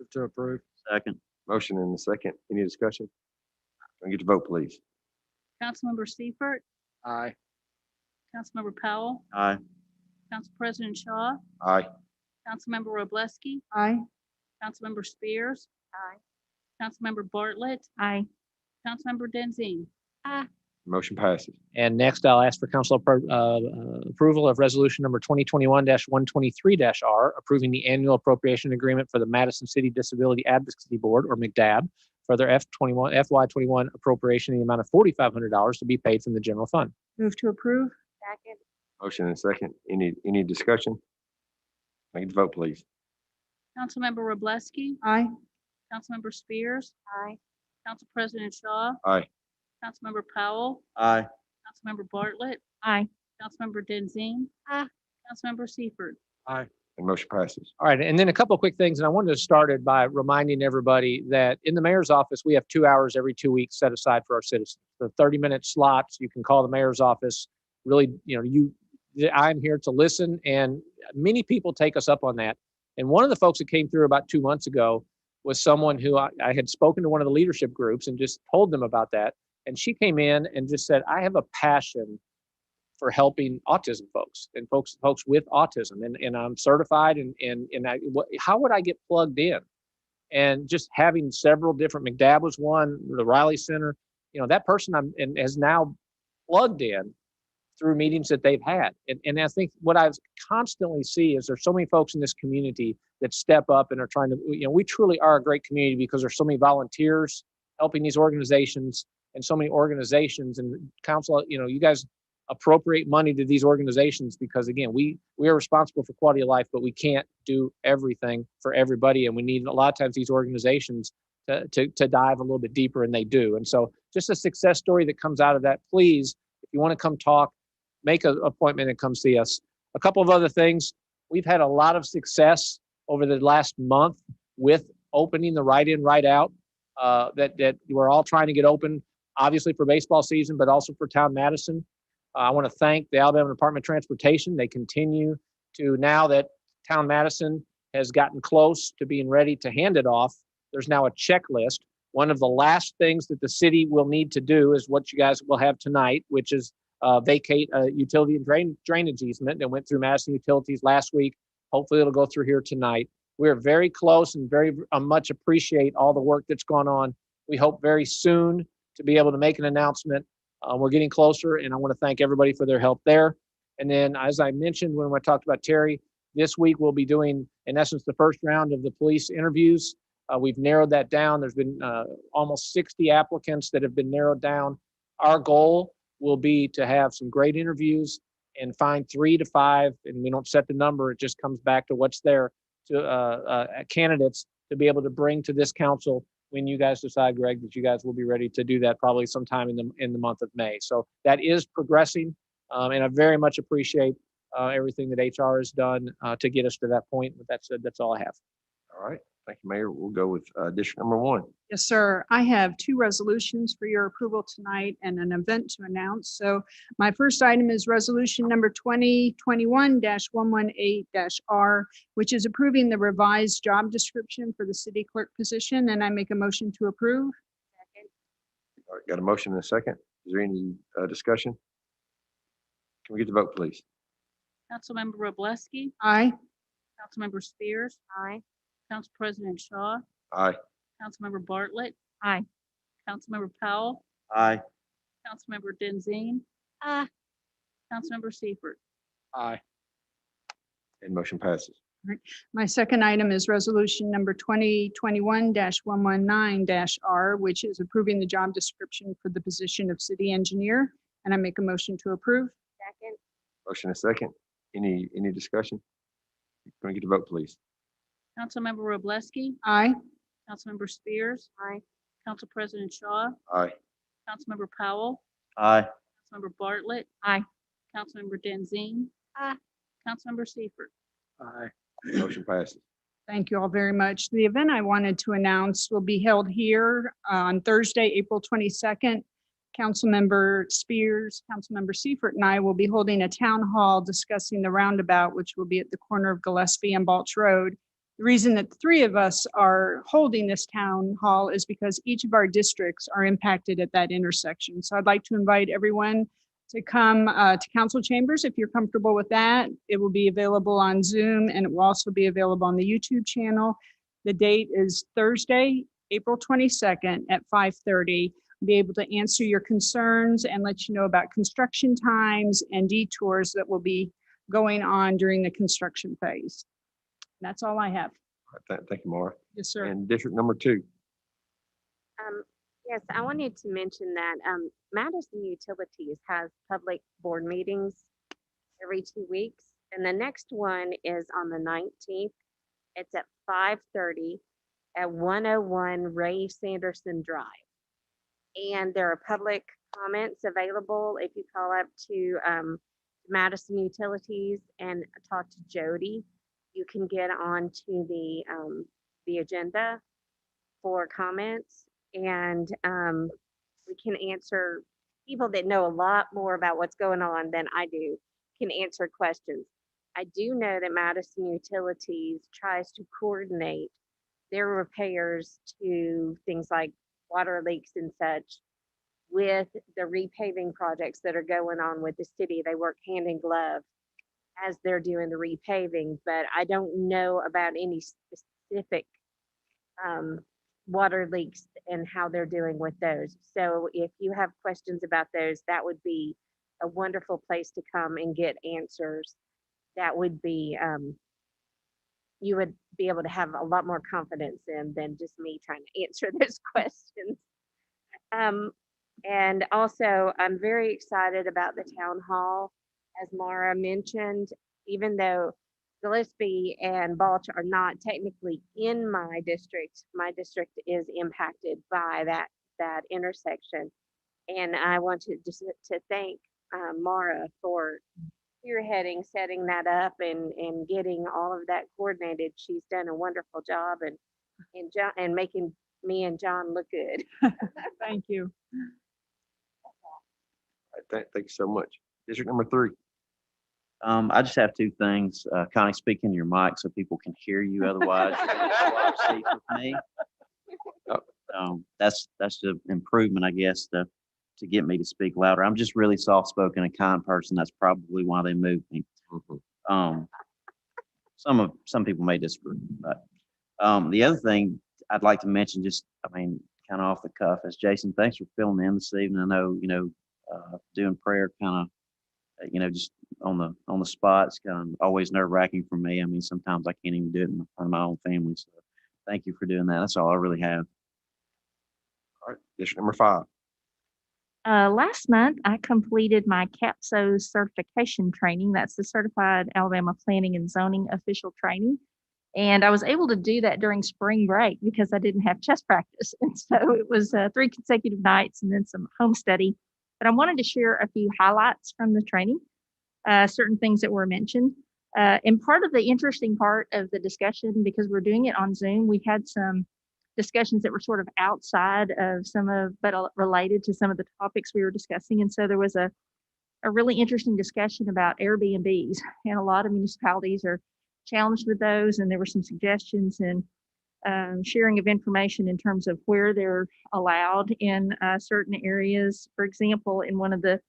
Move to approve. Second. Motion in the second. Any discussion? Can I get the vote, please? Councilmember Seifert, Aye. Councilmember Powell, Aye. Council President Shaw, Aye. Councilmember Robleski, Aye. Councilmember Spears, Aye. Councilmember Bartlett, Aye. Councilmember Denzine. Motion passes. And next I'll ask for council approval of resolution number 2021-123-R, approving the annual appropriation agreement for the Madison City Disability Advocacy Board, or McDAB, for their FY21 appropriation in the amount of $4,500 to be paid from the general fund. Move to approve. Second. Motion and second. Any discussion? Make the vote, please. Councilmember Roblesky, Aye. Councilmember Spears, Aye. Council President Shaw, Aye. Councilmember Powell, Aye. Councilmember Bartlett, Aye. Councilmember Denzine, Aye. Councilmember Seifert. Aye. And motion passes. All right, and then a couple of quick things, and I wanted to start it by reminding everybody that in the mayor's office, we have 2 hours every 2 weeks set aside for our citizens. The 30-minute slots, you can call the mayor's office. Really, I'm here to listen, and many people take us up on that. And one of the folks that came through about 2 months ago was someone who I had spoken to one of the leadership groups and just told them about that. And she came in and just said, I have a passion for helping autism folks and folks with autism. And I'm certified how would I get plugged in? And just having several different, McDab was one, the Riley Center, that person has now plugged in through meetings that they've had. And I think what I constantly see is there's so many folks in this community that step up and are trying to, we truly are a great community because there's so many volunteers helping these organizations and so many organizations and council, you guys appropriate money to these organizations because again, we are responsible for quality of life, but we can't do everything for everybody. And we need a lot of times these organizations to dive a little bit deeper, and they do. And so just a success story that comes out of that, please, if you want to come talk, make an appointment and come see us. A couple of other things. We've had a lot of success over the last month with opening the right in, right out that we're all trying to get open, obviously for baseball season, but also for Town Madison. I want to thank the Alabama Department of Transportation. They continue to, now that Town Madison has gotten close to being ready to hand it off, there's now a checklist. One of the last things that the city will need to do is what you guys will have tonight, which is vacate a utility and drainage easement that went through Madison Utilities last week. Hopefully it'll go through here tonight. We're very close and very much appreciate all the work that's gone on. We hope very soon to be able to make an announcement. We're getting closer, and I want to thank everybody for their help there. And then, as I mentioned when I talked about Terry, this week we'll be doing, in essence, the first round of the police interviews. We've narrowed that down. There's been almost 60 applicants that have been narrowed down. Our goal will be to have some great interviews and find 3 to 5, and we don't set the number. It just comes back to what's there to candidates to be able to bring to this council when you guys decide, Greg, that you guys will be ready to do that probably sometime in the month of May. So that is progressing, and I very much appreciate everything that HR has done to get us to that point. With that said, that's all I have. All right. Thank you, Mayor. We'll go with district number 1. Yes, sir. I have 2 resolutions for your approval tonight and an event to announce. So my first item is resolution number 2021-118-R, which is approving the revised job description for the city clerk position, and I make a motion to approve. Second. All right, got a motion and a second. Is there any discussion? Can we get the vote, please? Councilmember Roblesky, Aye. Councilmember Spears, Aye. Council President Shaw, Aye. Councilmember Bartlett, Aye. Councilmember Powell, Aye. Councilmember Denzine, Aye. Councilmember Seifert. Aye. And motion passes. My second item is resolution number 2021-119-R, which is approving the job description for the position of city engineer, and I make a motion to approve. Second. Motion and a second. Any discussion? Can we get the vote, please? Councilmember Roblesky, Aye. Councilmember Spears, Aye. Council President Shaw, Aye. Councilmember Powell, Aye. Councilmember Bartlett, Aye. Councilmember Denzine, Aye. Councilmember Seifert. Aye. Motion passes. Thank you all very much. The event I wanted to announce will be held here on Thursday, April 22nd. Councilmember Spears, Councilmember Seifert, and I will be holding a town hall discussing the roundabout, which will be at the corner of Gillespie and Balch Road. The reason that the 3 of us are holding this town hall is because each of our districts are impacted at that intersection. So I'd like to invite everyone to come to council chambers if you're comfortable with that. It will be available on Zoom, and it will also be available on the YouTube channel. The date is Thursday, April 22nd at 5:30. Be able to answer your concerns and let you know about construction times and detours that will be going on during the construction phase. That's all I have. All right, thank you, Maura. Yes, sir. And district number 2. Yes, I wanted to mention that Madison Utilities has public board meetings every 2 weeks. And the next one is on the 19th. It's at 5:30 at 101 Ray Sanderson Drive. And there are public comments available if you call up to Madison Utilities and talk to Jody. You can get onto the agenda for comments, and we can answer. People that know a lot more about what's going on than I do can answer questions. I do know that Madison Utilities tries to coordinate their repairs to things like water leaks and such with the repaving projects that are going on with the city. They work hand in glove as they're doing the repaving, but I don't know about any specific water leaks and how they're doing with those. So if you have questions about those, that would be a wonderful place to come and get answers. That would be, you would be able to have a lot more confidence in than just me trying to answer those questions. And also, I'm very excited about the town hall. As Mara mentioned, even though Gillespie and Balch are not technically in my district is impacted by that intersection. And I want to just to thank Mara for spearheading, setting that up, and getting all of that coordinated. She's done a wonderful job, and making me and John look good. Thank you. Thank you so much. District number 3. I just have two things. Connie, speak into your mic so people can hear you. Otherwise, you're gonna have a lot of seats with me. That's the improvement, I guess, to get me to speak louder. I'm just really soft-spoken and kind person. That's probably why they moved me. Some people may disagree, but the other thing I'd like to mention, just kind of off the cuff, is Jason. Thanks for filling in this evening. I know doing prayer kind of just on the spot. It's kind of always nerve-wracking for me. Sometimes I can't even do it in front of my own family. So thank you for doing that. That's all I really have. All right, district number 5. Last month, I completed my CAPSO certification training. That's the Certified Alabama Planning and Zoning Official Training. And I was able to do that during spring break because I didn't have chess practice. And so it was 3 consecutive nights and then some home study. But I wanted to share a few highlights from the training, certain things that were mentioned. And part of the interesting part of the discussion, because we're doing it on Zoom, we had some discussions that were sort of outside of but related to some of the topics we were discussing. And so there was a really interesting discussion about Airbnbs, and a lot of municipalities are challenged with those. And there were some suggestions and sharing of information in terms of where they're allowed in certain areas. For example, in one of the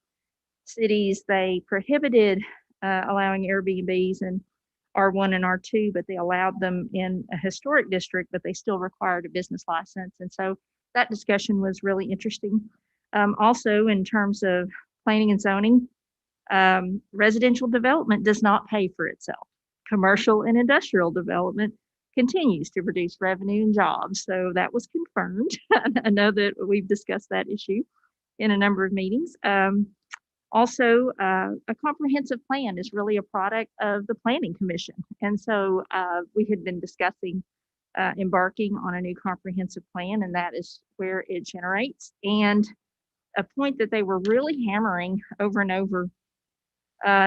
cities, they prohibited allowing Airbnbs in R1 and R2, but they allowed them in a historic district, but they still required a business license. And so that discussion was really interesting. Also, in terms of planning and zoning, residential development does not pay for itself. Commercial and industrial development continues to produce revenue and jobs. So that was confirmed. I know that we've discussed that issue in a number of meetings. Also, a comprehensive plan is really a product of the Planning Commission. And so we had been discussing embarking on a new comprehensive plan, and that is where it generates. And a point that they were really hammering over and over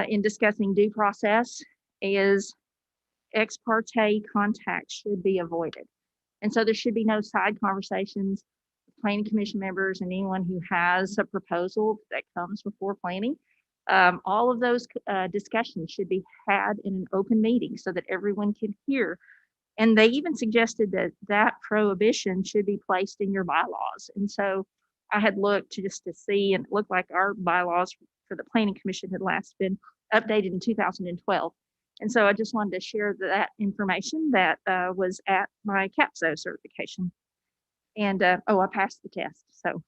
in discussing due process is ex parte contacts should be avoided. And so there should be no side conversations with Planning Commission members and anyone who has a proposal that comes before planning. All of those discussions should be had in an open meeting so that everyone can hear. And they even suggested that prohibition should be placed in your bylaws. And so I had looked just to see, and it looked like our bylaws for the Planning Commission had last been updated in 2012. And so I just wanted to share that information that was at my CAPSO certification. And I passed the test, so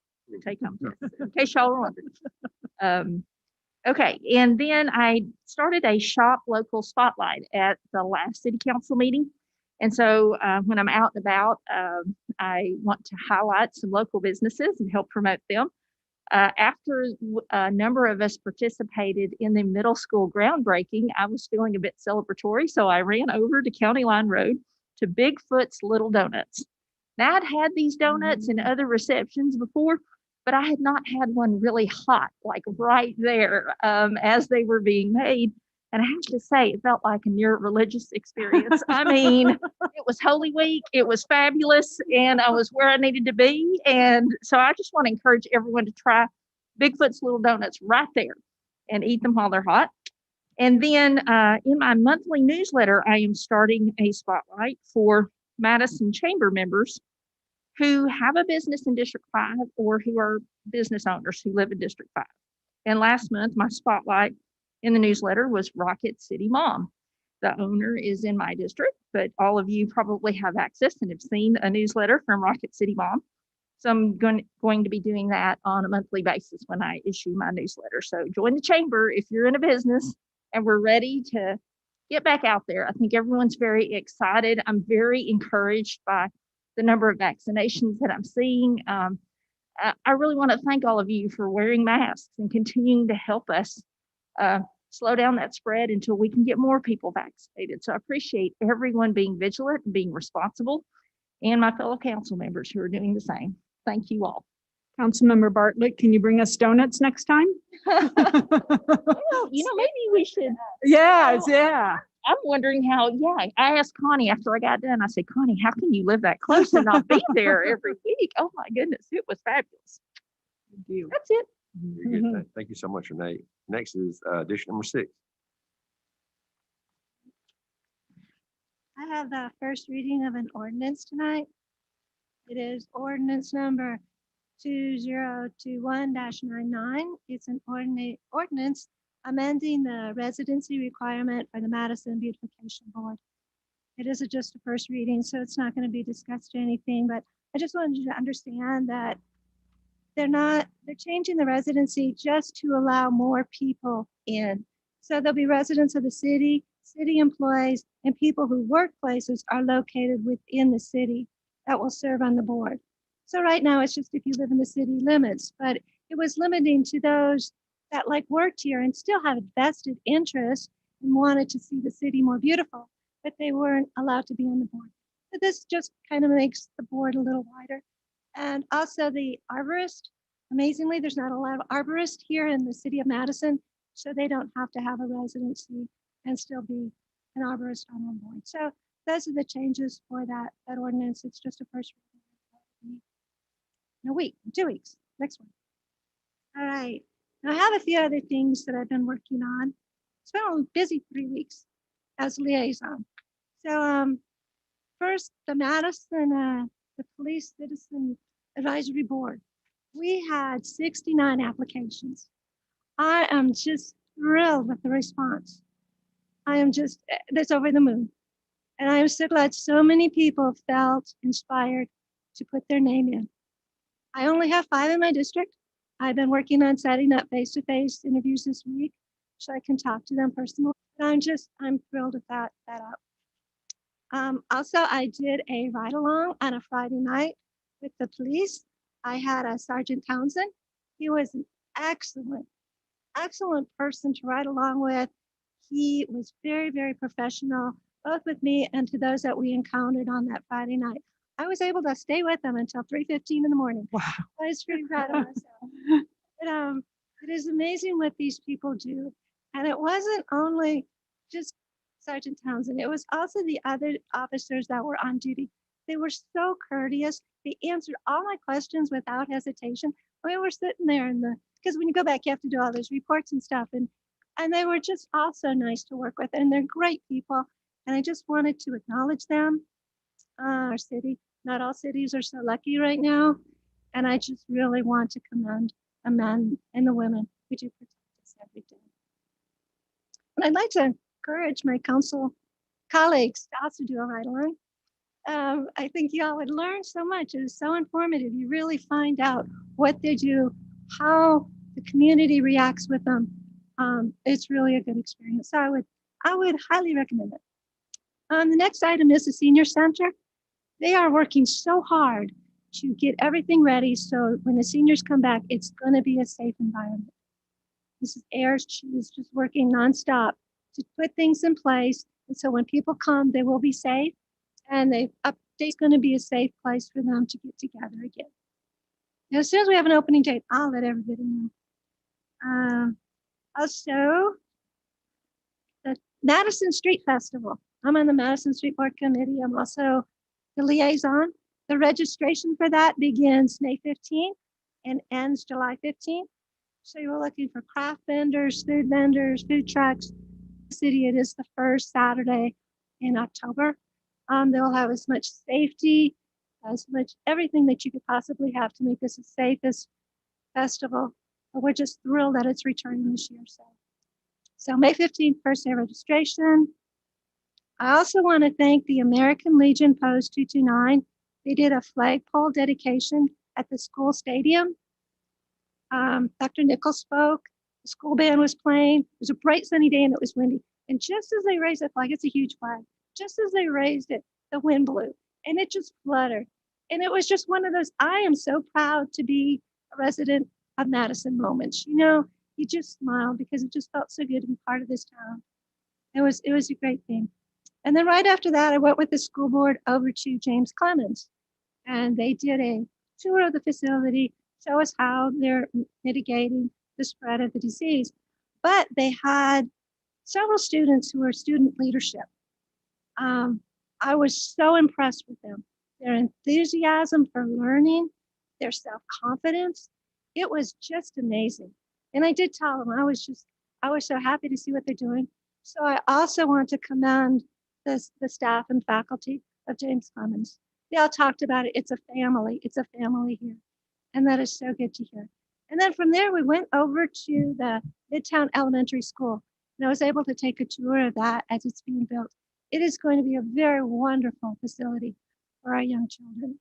take home test, in case y'all were wondering. Okay, and then I started a shop local spotlight at the last city council meeting. And so when I'm out and about, I want to highlight some local businesses and help promote them. After a number of us participated in the middle school groundbreaking, I was feeling a bit celebratory, so I ran over to County Line Road to Bigfoot's Little Donuts. Now, I'd had these donuts in other receptions before, but I had not had one really hot, like right there as they were being made. And I have to say, it felt like a near religious experience. I mean, it was Holy Week, it was fabulous, and I was where I needed to be. And so I just want to encourage everyone to try Bigfoot's Little Donuts right there and eat them while they're hot. And then in my monthly newsletter, I am starting a spotlight for Madison Chamber members who have a business in District 5 or who are business owners who live in District 5. And last month, my spotlight in the newsletter was Rocket City Mom. The owner is in my district, but all of you probably have access and have seen a newsletter from Rocket City Mom. So I'm going to be doing that on a monthly basis when I issue my newsletter. So join the chamber if you're in a business, and we're ready to get back out there. I think everyone's very excited. I'm very encouraged by the number of vaccinations that I'm seeing. I really want to thank all of you for wearing masks and continuing to help us slow down that spread until we can get more people vaccinated. So I appreciate everyone being vigilant and being responsible, and my fellow council members who are doing the same. Thank you all. Councilmember Bartlett, can you bring us donuts next time? Well, maybe we should. Yes, yeah. I'm wondering how, I asked Connie after I got done, I said, Connie, how can you live that close and not be there every week? Oh my goodness, it was fabulous. Thank you. That's it. Very good. Thank you so much, Renee. Next is addition number 6. I have the first reading of an ordinance tonight. It is ordinance number 2021-99. It's an ordinance amending the residency requirement for the Madison Beautification Board. It is just a first reading, so it's not going to be discussed or anything, but I just wanted you to understand that they're changing the residency just to allow more people in. So there'll be residents of the city employees, and people whose workplaces are located within the city that will serve on the board. So right now it's just if you live in the city limits, but it was limiting to those that worked here and still have a vested interest and wanted to see the city more beautiful, but they weren't allowed to be on the board. So this just kind of makes the board a little wider. And also the arborist, amazingly, there's not a lot of arborists here in the city of Madison, so they don't have to have a residency and still be an arborist on our board. So those are the changes for that ordinance. It's just a first reading in a week, 2 weeks, next one. All right. Now I have a few other things that I've been working on. It's been a busy 3 weeks as liaison. So first, the Madison, the Police Citizen Advisory Board. We had 69 applications. I am just thrilled with the response. I am just, that's over the moon. And I am so glad so many people felt inspired to put their name in. I only have 5 in my district. I've been working on setting up face-to-face interviews this week so I can talk to them personally. But I'm thrilled with that up. Also, I did a ride-along on a Friday night with the police. I had a Sergeant Townsend. He was an excellent person to ride along with. He was very, very professional, both with me and to those that we encountered on that Friday night. I was able to stay with them until 3:15 in the morning. Wow. I was pretty proud of myself. But, it is amazing what these people do. And it wasn't only just Sergeant Townsend, it was also the other officers that were on duty. They were so courteous. They answered all my questions without hesitation. We were sitting there because when you go back, you have to do all those reports and stuff. And they were just also nice to work with, and they're great people. And I just wanted to acknowledge them. Our city, not all cities are so lucky right now. And I just really want to commend the men and the women who do protect us every day. And I'd like to encourage my council colleagues to also do a ride-along. I think y'all would learn so much. It is so informative. You really find out what they do, how the community reacts with them. It's really a good experience. So I would highly recommend it. The next item is the senior center. They are working so hard to get everything ready. So when the seniors come back, it's going to be a safe environment. Mrs. Ayers, she is just working nonstop to put things in place. And so when people come, they will be safe. And update's going to be a safe place for them to get together again. Now, as soon as we have an opening date, I'll let everybody know. Also, the Madison Street Festival. I'm on the Madison Street Board Committee. I'm also the liaison. The registration for that begins May 15th and ends July 15th. So you're looking for craft vendors, food trucks. City, it is the first Saturday in October. They'll have as much safety, as much everything that you could possibly have to make this the safest festival. But we're just thrilled that it's returning this year. So May 15th, first day registration. I also want to thank the American Legion Post 229. They did a flagpole dedication at the school stadium. Dr. Nichols spoke. The school band was playing. It was a bright sunny day and it was windy. And just as they raised the flag, it's a huge flag. Just as they raised it, the wind blew and it just fluttered. And it was just one of those, I am so proud to be a resident of Madison moments. You know, you just smiled because it just felt so good to be part of this town. It was a great thing. And then right after that, I went with the school board over to James Clemens and they did a tour of the facility, show us how they're mitigating the spread of the disease. But they had several students who were student leadership. I was so impressed with them. Their enthusiasm for learning, their self-confidence, it was just amazing. And I did tell them, I was so happy to see what they're doing. So I also want to commend the staff and faculty of James Clemens. They all talked about it. It's a family here. And that is so good to hear. And then from there, we went over to the Midtown Elementary School. And I was able to take a tour of that as it's being built. It is going to be a very wonderful facility for our young children.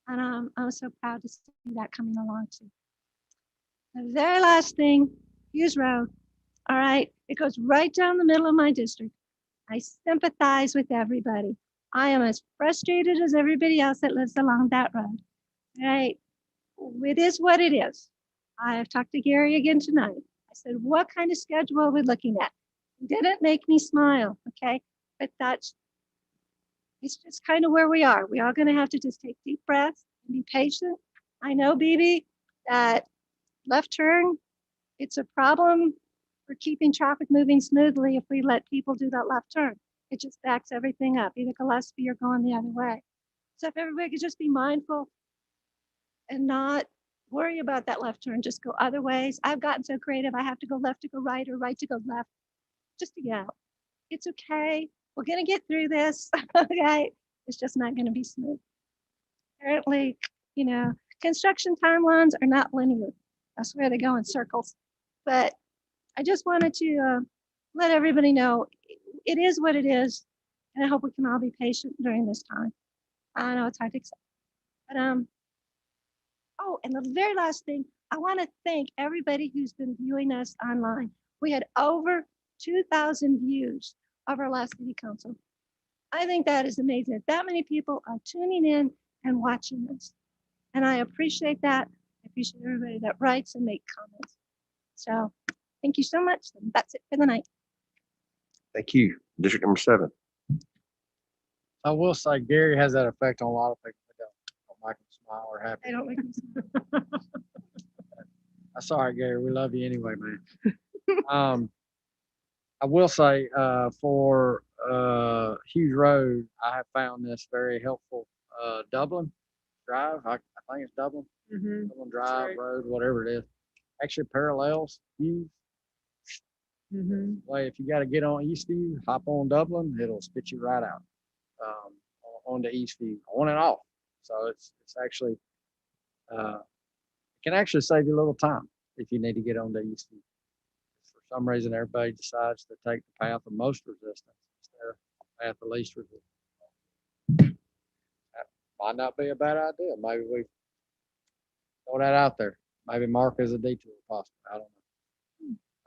And I'm so proud to see that coming along too. The very last thing, Hughes Road. All right, it goes right down the middle of my district. I sympathize with everybody. I am as frustrated as everybody else that lives along that road. All right, it is what it is. I have talked to Gary again tonight. I said, what kind of schedule are we looking at? It didn't make me smile, okay? But it's just kind of where we are. We are going to have to just take deep breaths and be patient. I know, BB, that left turn, it's a problem for keeping traffic moving smoothly if we let people do that left turn. It just backs everything up, either Gillespie or going the other way. So if everybody could just be mindful and not worry about that left turn, just go other ways. I've gotten so creative. I have to go left to go right or right to go left, just to get out. It's okay. We're going to get through this. Okay. It's just not going to be smooth. Apparently, you know, construction timelines are not linear. I swear they go in circles. But I just wanted to let everybody know it is what it is. And I hope we can all be patient during this time. I know it's hard to accept. But oh, and the very last thing, I want to thank everybody who's been viewing us online. We had over 2,000 views of our last city council. I think that is amazing. That many people are tuning in and watching us. And I appreciate that. I appreciate everybody that writes and makes comments. So thank you so much. And that's it for the night. Thank you. District number 7. I will say Gary has that effect on a lot of people that don't make them smile or happy. I don't make me smile. That's all right, Gary. We love you anyway, man. I will say for Hughes Road, I have found this very helpful. Dublin Drive, I think it's Dublin. Dublin Drive, Road, whatever it is. Actually parallels Hughes. Like if you got to get on Eastview, hop on Dublin, it'll spit you right out onto Eastview, on and off. So it's actually it can actually save you a little time if you need to get onto Eastview. For some reason, everybody decides to take the path of most resistance instead of the path of least resistance. That might not be a bad idea. Maybe we throw that out there. Maybe mark as a detour possibly. I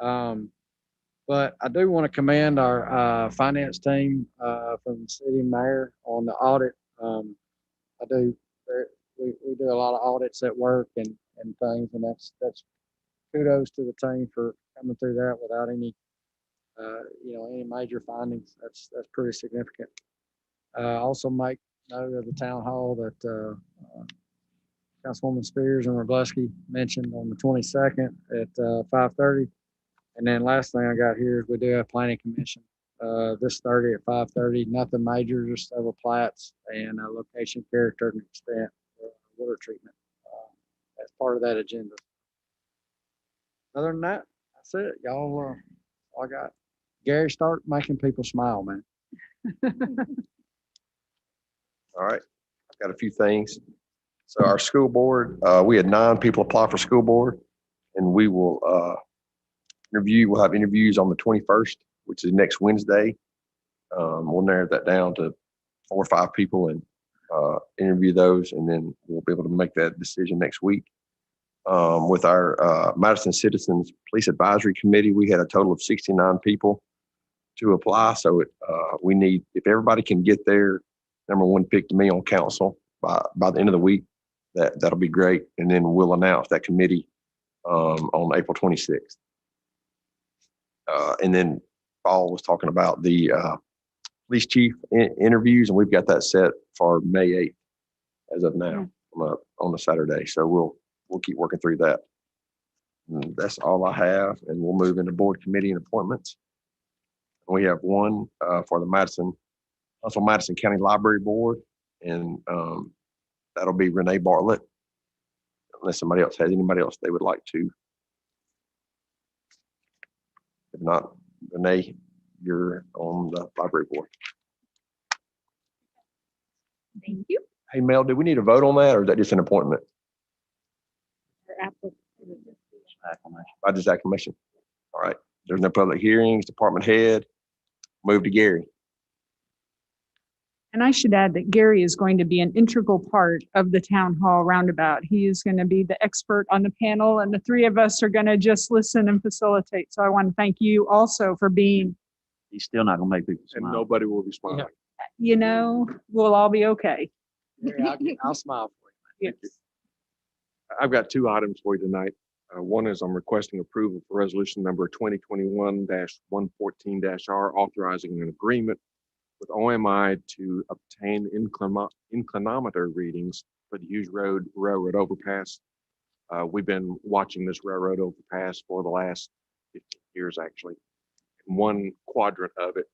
don't know. But I do want to commend our finance team from the city mayor on the audit. I do. We do a lot of audits at work and things, and that's kudos to the team for coming through that without any any major findings. That's pretty significant. Also make note of the town hall that Councilwoman Spears and Robleski mentioned on the 22nd at 5:30. And then last thing I got here is we do have planning commission this 30 at 5:30. Nothing major, just several plats and location, character, and extent for water treatment as part of that agenda. Other than that, that's it. Y'all, all I got. Gary, start making people smile, man. All right, I've got a few things. So our school board, we had 9 people apply for school board, and we will we'll have interviews on the 21st, which is next Wednesday. We'll narrow that down to 4 or 5 people and interview those, and then we'll be able to make that decision next week. With our Madison Citizens Police Advisory Committee, we had a total of 69 people to apply. So we need, if everybody can get their number 1 pick to me on council by the end of the week, that'll be great. And then we'll announce that committee on April 26th. And then Paul was talking about the police chief interviews, and we've got that set for May 8th as of now on a Saturday. So we'll keep working through that. And that's all I have, and we'll move into board committee and appointments. We have one for the Madison County Library Board, and that'll be Renee Bartlett, unless somebody else has anybody else they would like to. If not, Renee, you're on the library board. Thank you. Hey, Mel, do we need a vote on that, or is that just an appointment? By just acclamation. All right. There's no public hearings. Department head. Move to Gary. And I should add that Gary is going to be an integral part of the town hall roundabout. He is going to be the expert on the panel, and the 3 of us are going to just listen and facilitate. So I want to thank you also for being. He's still not gonna make people smile. And nobody will be smiling. We'll all be okay. I'll smile for you. Yes. I've got 2 items for you tonight. One is I'm requesting approval for resolution number 2021-114-R, authorizing an agreement with OMI to obtain inclinometer readings for the Hughes Road Railroad overpass. We've been watching this railroad overpass for the last 15 years, actually. And one quadrant of it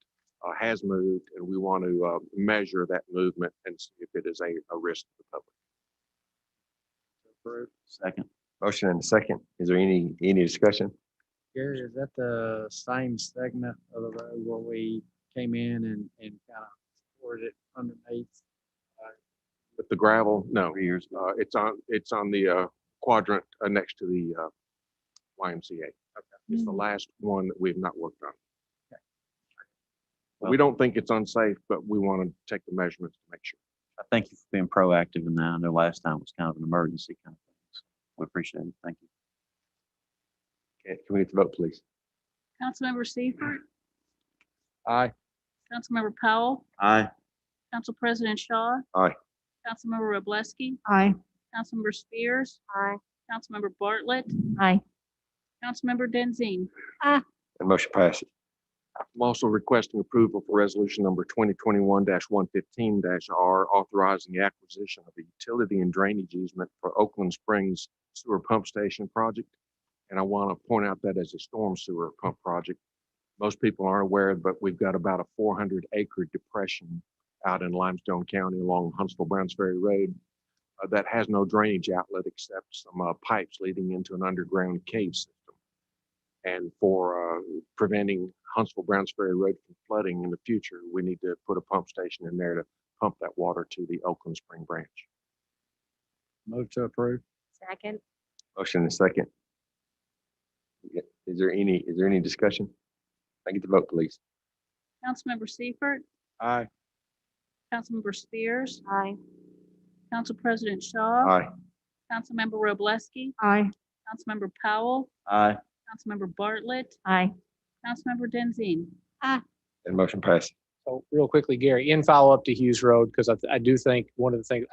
has moved, and we want to measure that movement and see if it is a risk to the public. Approved. Second. Motion and a second. Is there any discussion? Gary, is that the same segment of the road where we came in and kind of poured it underneath? With the gravel, no. It's on the quadrant next to the YMCA. Okay. It's the last one that we've not worked on. Okay. Well, we don't think it's unsafe, but we want to take the measurements to make sure. I thank you for being proactive in that. I know last time was kind of an emergency kind of thing. So we appreciate it. Thank you. Okay, can we get the vote, please? Councilmember Seifert, Aye. Councilmember Powell, Aye. Council President Shaw, Aye. Councilmember Robleski, Aye. Councilmember Spears, Aye. Councilmember Bartlett, Aye. Councilmember Denzine. And motion passes. I'm also requesting approval for resolution number 2021-115-R, authorizing the acquisition of a utility and drainage easement for Oakland Springs Sewer Pump Station project. And I want to point out that as a storm sewer pump project, most people aren't aware, but we've got about a 400-acre depression out in Limestone County along Huntsville-Browns Ferry Road that has no drainage outlet except some pipes leading into an underground cave system. And for preventing Huntsville-Browns Ferry Road from flooding in the future, we need to put a pump station in there to pump that water to the Oakland Spring branch. Move to approve. Second. Motion and a second. Is there any discussion? Can I get the vote, please? Councilmember Seifert, Aye. Councilmember Spears, Aye. Council President Shaw, Aye. Councilmember Robleski, Aye. Councilmember Powell, Aye. Councilmember Bartlett, Aye. Councilmember Denzine. Ah, And motion passes. So real quickly, Gary, in follow-up to Hughes Road, because I do think one of the things,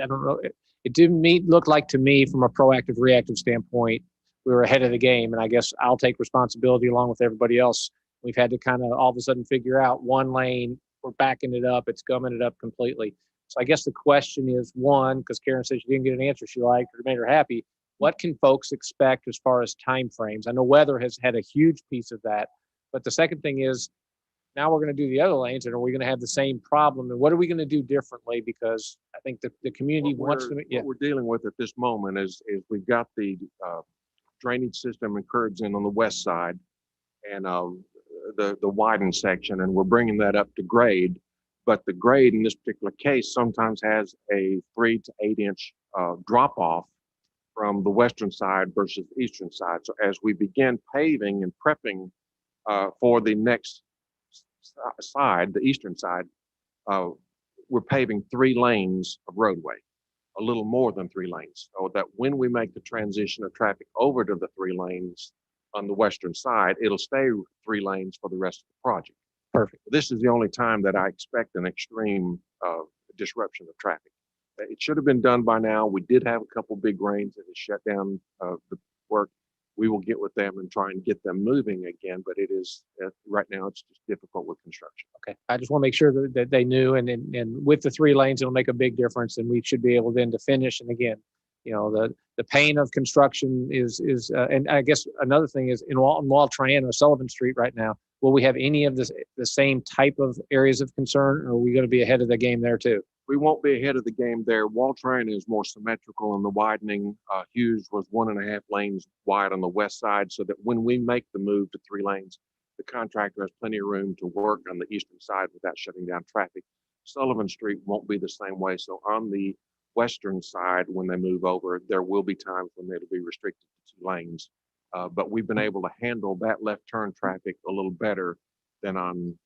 I don't know, it didn't look like to me from a proactive, reactive standpoint, we were ahead of the game. And I guess I'll take responsibility along with everybody else. We've had to kind of all of a sudden figure out one lane, we're backing it up, it's gumming it up completely. So I guess the question is, one, because Karen said she didn't get an answer she liked or made her happy, what can folks expect as far as timeframes? I know weather has had a huge piece of that, but the second thing is, now we're going to do the other lanes, and are we going to have the same problem? And what are we going to do differently? Because I think the community wants to. What we're dealing with at this moment is we've got the drainage system and curbs in on the west side, and the widened section, and we're bringing that up to grade. But the grade in this particular case sometimes has a 3 to 8 inch drop off from the western side versus the eastern side. So as we begin paving and prepping for the next side, the eastern side, we're paving 3 lanes of roadway, a little more than 3 lanes, so that when we make the transition of traffic over to the 3 lanes on the western side, it'll stay 3 lanes for the rest of the project. Perfect. This is the only time that I expect an extreme disruption of traffic. It should have been done by now. We did have a couple big rains that has shut down the work. We will get with them and try and get them moving again, but it is right now it's just difficult with construction. Okay, I just want to make sure that they knew, and with the 3 lanes, it'll make a big difference, and we should be able then to finish. And again, you know, the pain of construction is and I guess another thing is in Wall Triana or Sullivan Street right now, will we have any of the same type of areas of concern, or are we going to be ahead of the game there too? We won't be ahead of the game there. Wall Triana is more symmetrical in the widening. Hughes was 1.5 lanes wide on the west side, so that when we make the move to 3 lanes, the contractor has plenty of room to work on the eastern side without shutting down traffic. Sullivan Street won't be the same way. So on the western side, when they move over, there will be times when it'll be restricted to 2 lanes. But we've been able to handle that left turn traffic a little better than on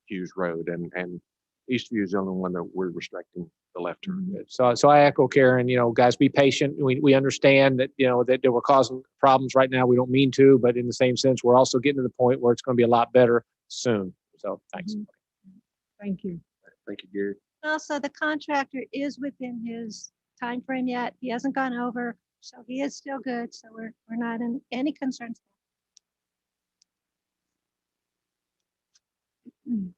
Hughes Road, and Eastview is the only one that we're restricting the left turn. So I echo Karen, you know, guys, be patient. We understand that, you know, that we're causing problems right now. We don't mean to, but in the same sense, we're also getting to the point where it's going to be a lot better soon. So thanks. Thank you. Thank you, Gary. also, the contractor is within his time frame yet. He hasn't gone over, so he is still good. So we're not in any concerns. Good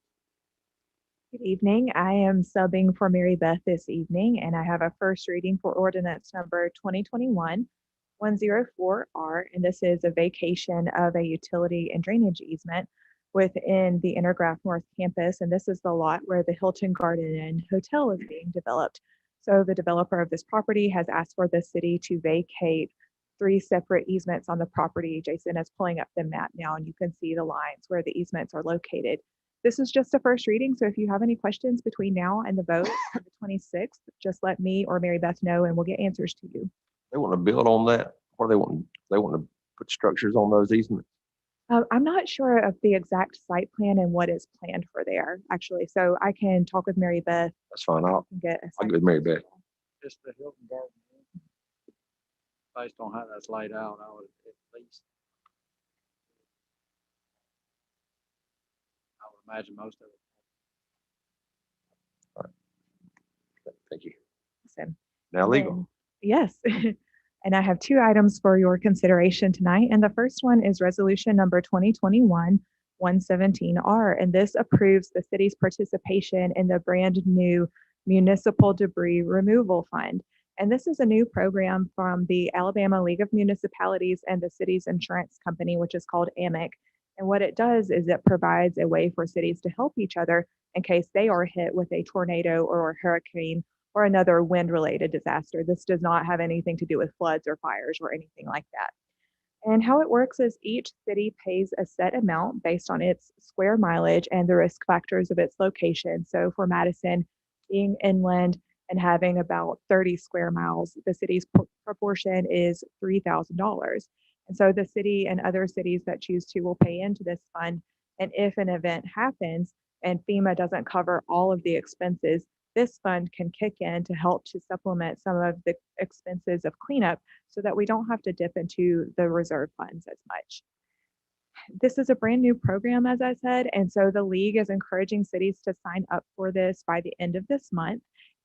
evening. I am subbing for Mary Beth this evening, and I have a first reading for ordinance number 2021-104R, and this is a vacation of a utility and drainage easement within the Intergraph North Campus, and this is the lot where the Hilton Garden Inn Hotel is being developed. So the developer of this property has asked for the city to vacate 3 separate easements on the property. Jason is pulling up the map now, and you can see the lines where the easements are located. This is just a first reading, so if you have any questions between now and the vote on the 26th, just let me or Mary Beth know, and we'll get answers to you. They want to build on that, or they want to put structures on those easements. I'm not sure of the exact site plan and what is planned for there, actually. So I can talk with Mary Beth. That's fine. I'll get with Mary Beth. Just the Hilton Garden Inn. Based on how that's laid out, I would at least. I would imagine most of it. Thank you. Awesome. Now legal. Yes. And I have 2 items for your consideration tonight. And the first one is resolution number 2021-117R. And this approves the city's participation in the brand new Municipal Debris Removal Fund. And this is a new program from the Alabama League of Municipalities and the city's insurance company, which is called AMIC. And what it does is it provides a way for cities to help each other in case they are hit with a tornado or a hurricane or another wind-related disaster. This does not have anything to do with floods or fires or anything like that. And how it works is each city pays a set amount based on its square mileage and the risk factors of its location. So for Madison, being inland and having about 30 square miles, the city's proportion is $3,000. And so the city and other cities that choose to will pay into this fund. And if an event happens and FEMA doesn't cover all of the expenses, this fund can kick in to help to supplement some of the expenses of cleanup so that we don't have to dip into the reserve funds as much. this is a brand new program, as I said, and so the league is encouraging cities to sign up for this by the end of this month.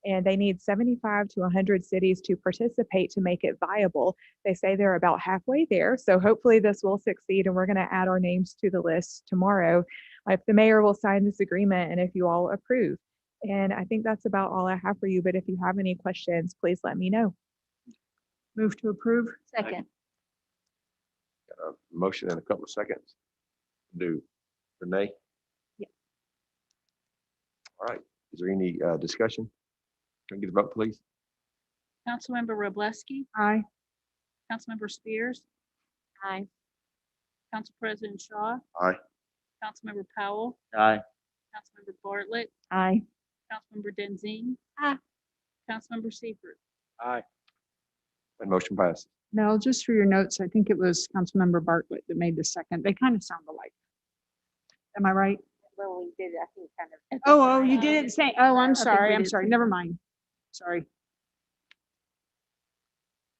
And they need 75 to 100 cities to participate to make it viable. They say they're about halfway there, so hopefully this will succeed, and we're going to add our names to the list tomorrow if the mayor will sign this agreement and if you all approve. And I think that's about all I have for you, but if you have any questions, please let me know. Move to approve. Second. Got a motion in a couple of seconds. Do Renee? Yeah. All right. Is there any discussion? Can I get a vote, please? Councilmember Roblesky, Aye. Councilmember Spears, Aye. Council President Shaw, Aye. Councilmember Powell, Aye. Councilmember Bartlett, Aye. Councilmember Denzine, Aye. Councilmember Seifert. Aye. And motion passes. Mel, just for your notes, I think it was Councilmember Bartlett that made the second. They kind of sound alike. Am I right? Well, we did, I think, kind of. Oh, you didn't say, oh, I'm think sorry, we I'm did sorry. say Never that. mind. Sorry.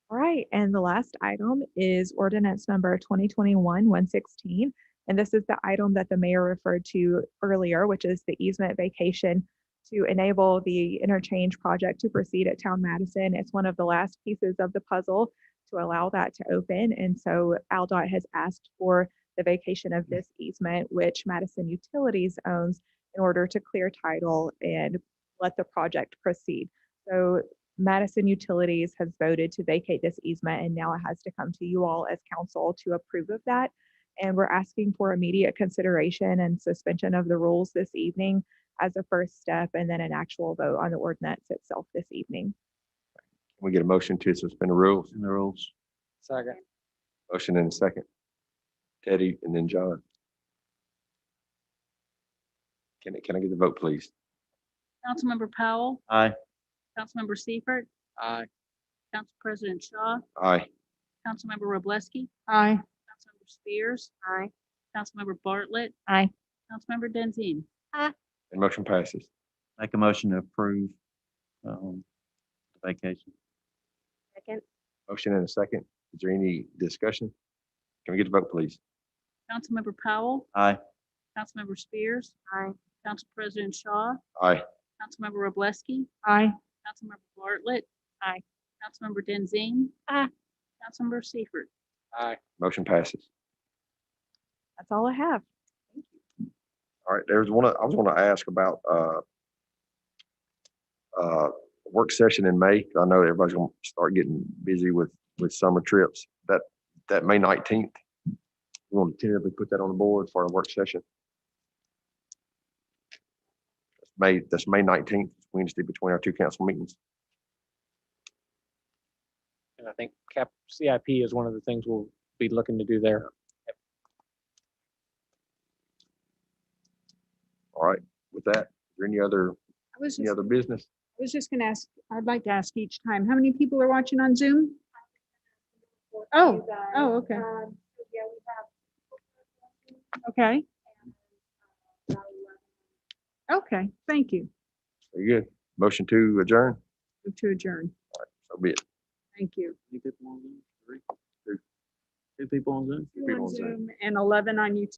All right, and the last item is ordinance number 2021-116. And this is the item that the mayor referred to earlier, which is the easement vacation to enable the interchange project to proceed at Town Madison. It's one of the last pieces of the puzzle to allow that to open. And so AlDOT has asked for the vacation of this easement, which Madison Utilities owns, in order to clear title and let the project proceed. So Madison Utilities has voted to vacate this easement, and now it has to come to you all as council to approve of that. And we're asking for immediate consideration and suspension of the rules this evening as a first step, and then an actual vote on the ordinance itself this evening. Can we get a motion to suspend the rules? In the rules. Second. Motion in a second. Teddy and then John. Can I get the vote, please? Councilmember Powell, Aye. Councilmember Seifert, Aye. Council President Shaw, Aye. Councilmember Roblesky, Aye. Councilmember Spears, Aye. Councilmember Bartlett, Aye. Councilmember Denzine. And motion passes. Make a motion to approve the vacation. Second. Motion in a second. Is there any discussion? Can we get the vote, please? Councilmember Powell, Aye. Councilmember Spears, Aye. Council President Shaw, Aye. Councilmember Roblesky, Aye. Councilmember Bartlett. Aye. Councilmember Denzine. Aye. Councilmember Seifert. Aye. Motion passes. That's all I have. All right, there's one, I was going to ask about work session in May. I know everybody's going to start getting busy with summer trips. That May 19th, we want to tentatively put that on the board for a work session. That's May 19th, Wednesday between our two council meetings. And I think CIP is one of the things we'll be looking to do there. All right, with that, is there any other business? I was just gonna ask, I'd like to ask each time, how many people are watching on Zoom? Oh, okay. Okay. Okay, thank you. Very good. Motion to adjourn? Move to adjourn. So be it. Thank you. Any people on Zoom? Three? Two people on Zoom? Two on Zoom and 11 on YouTube.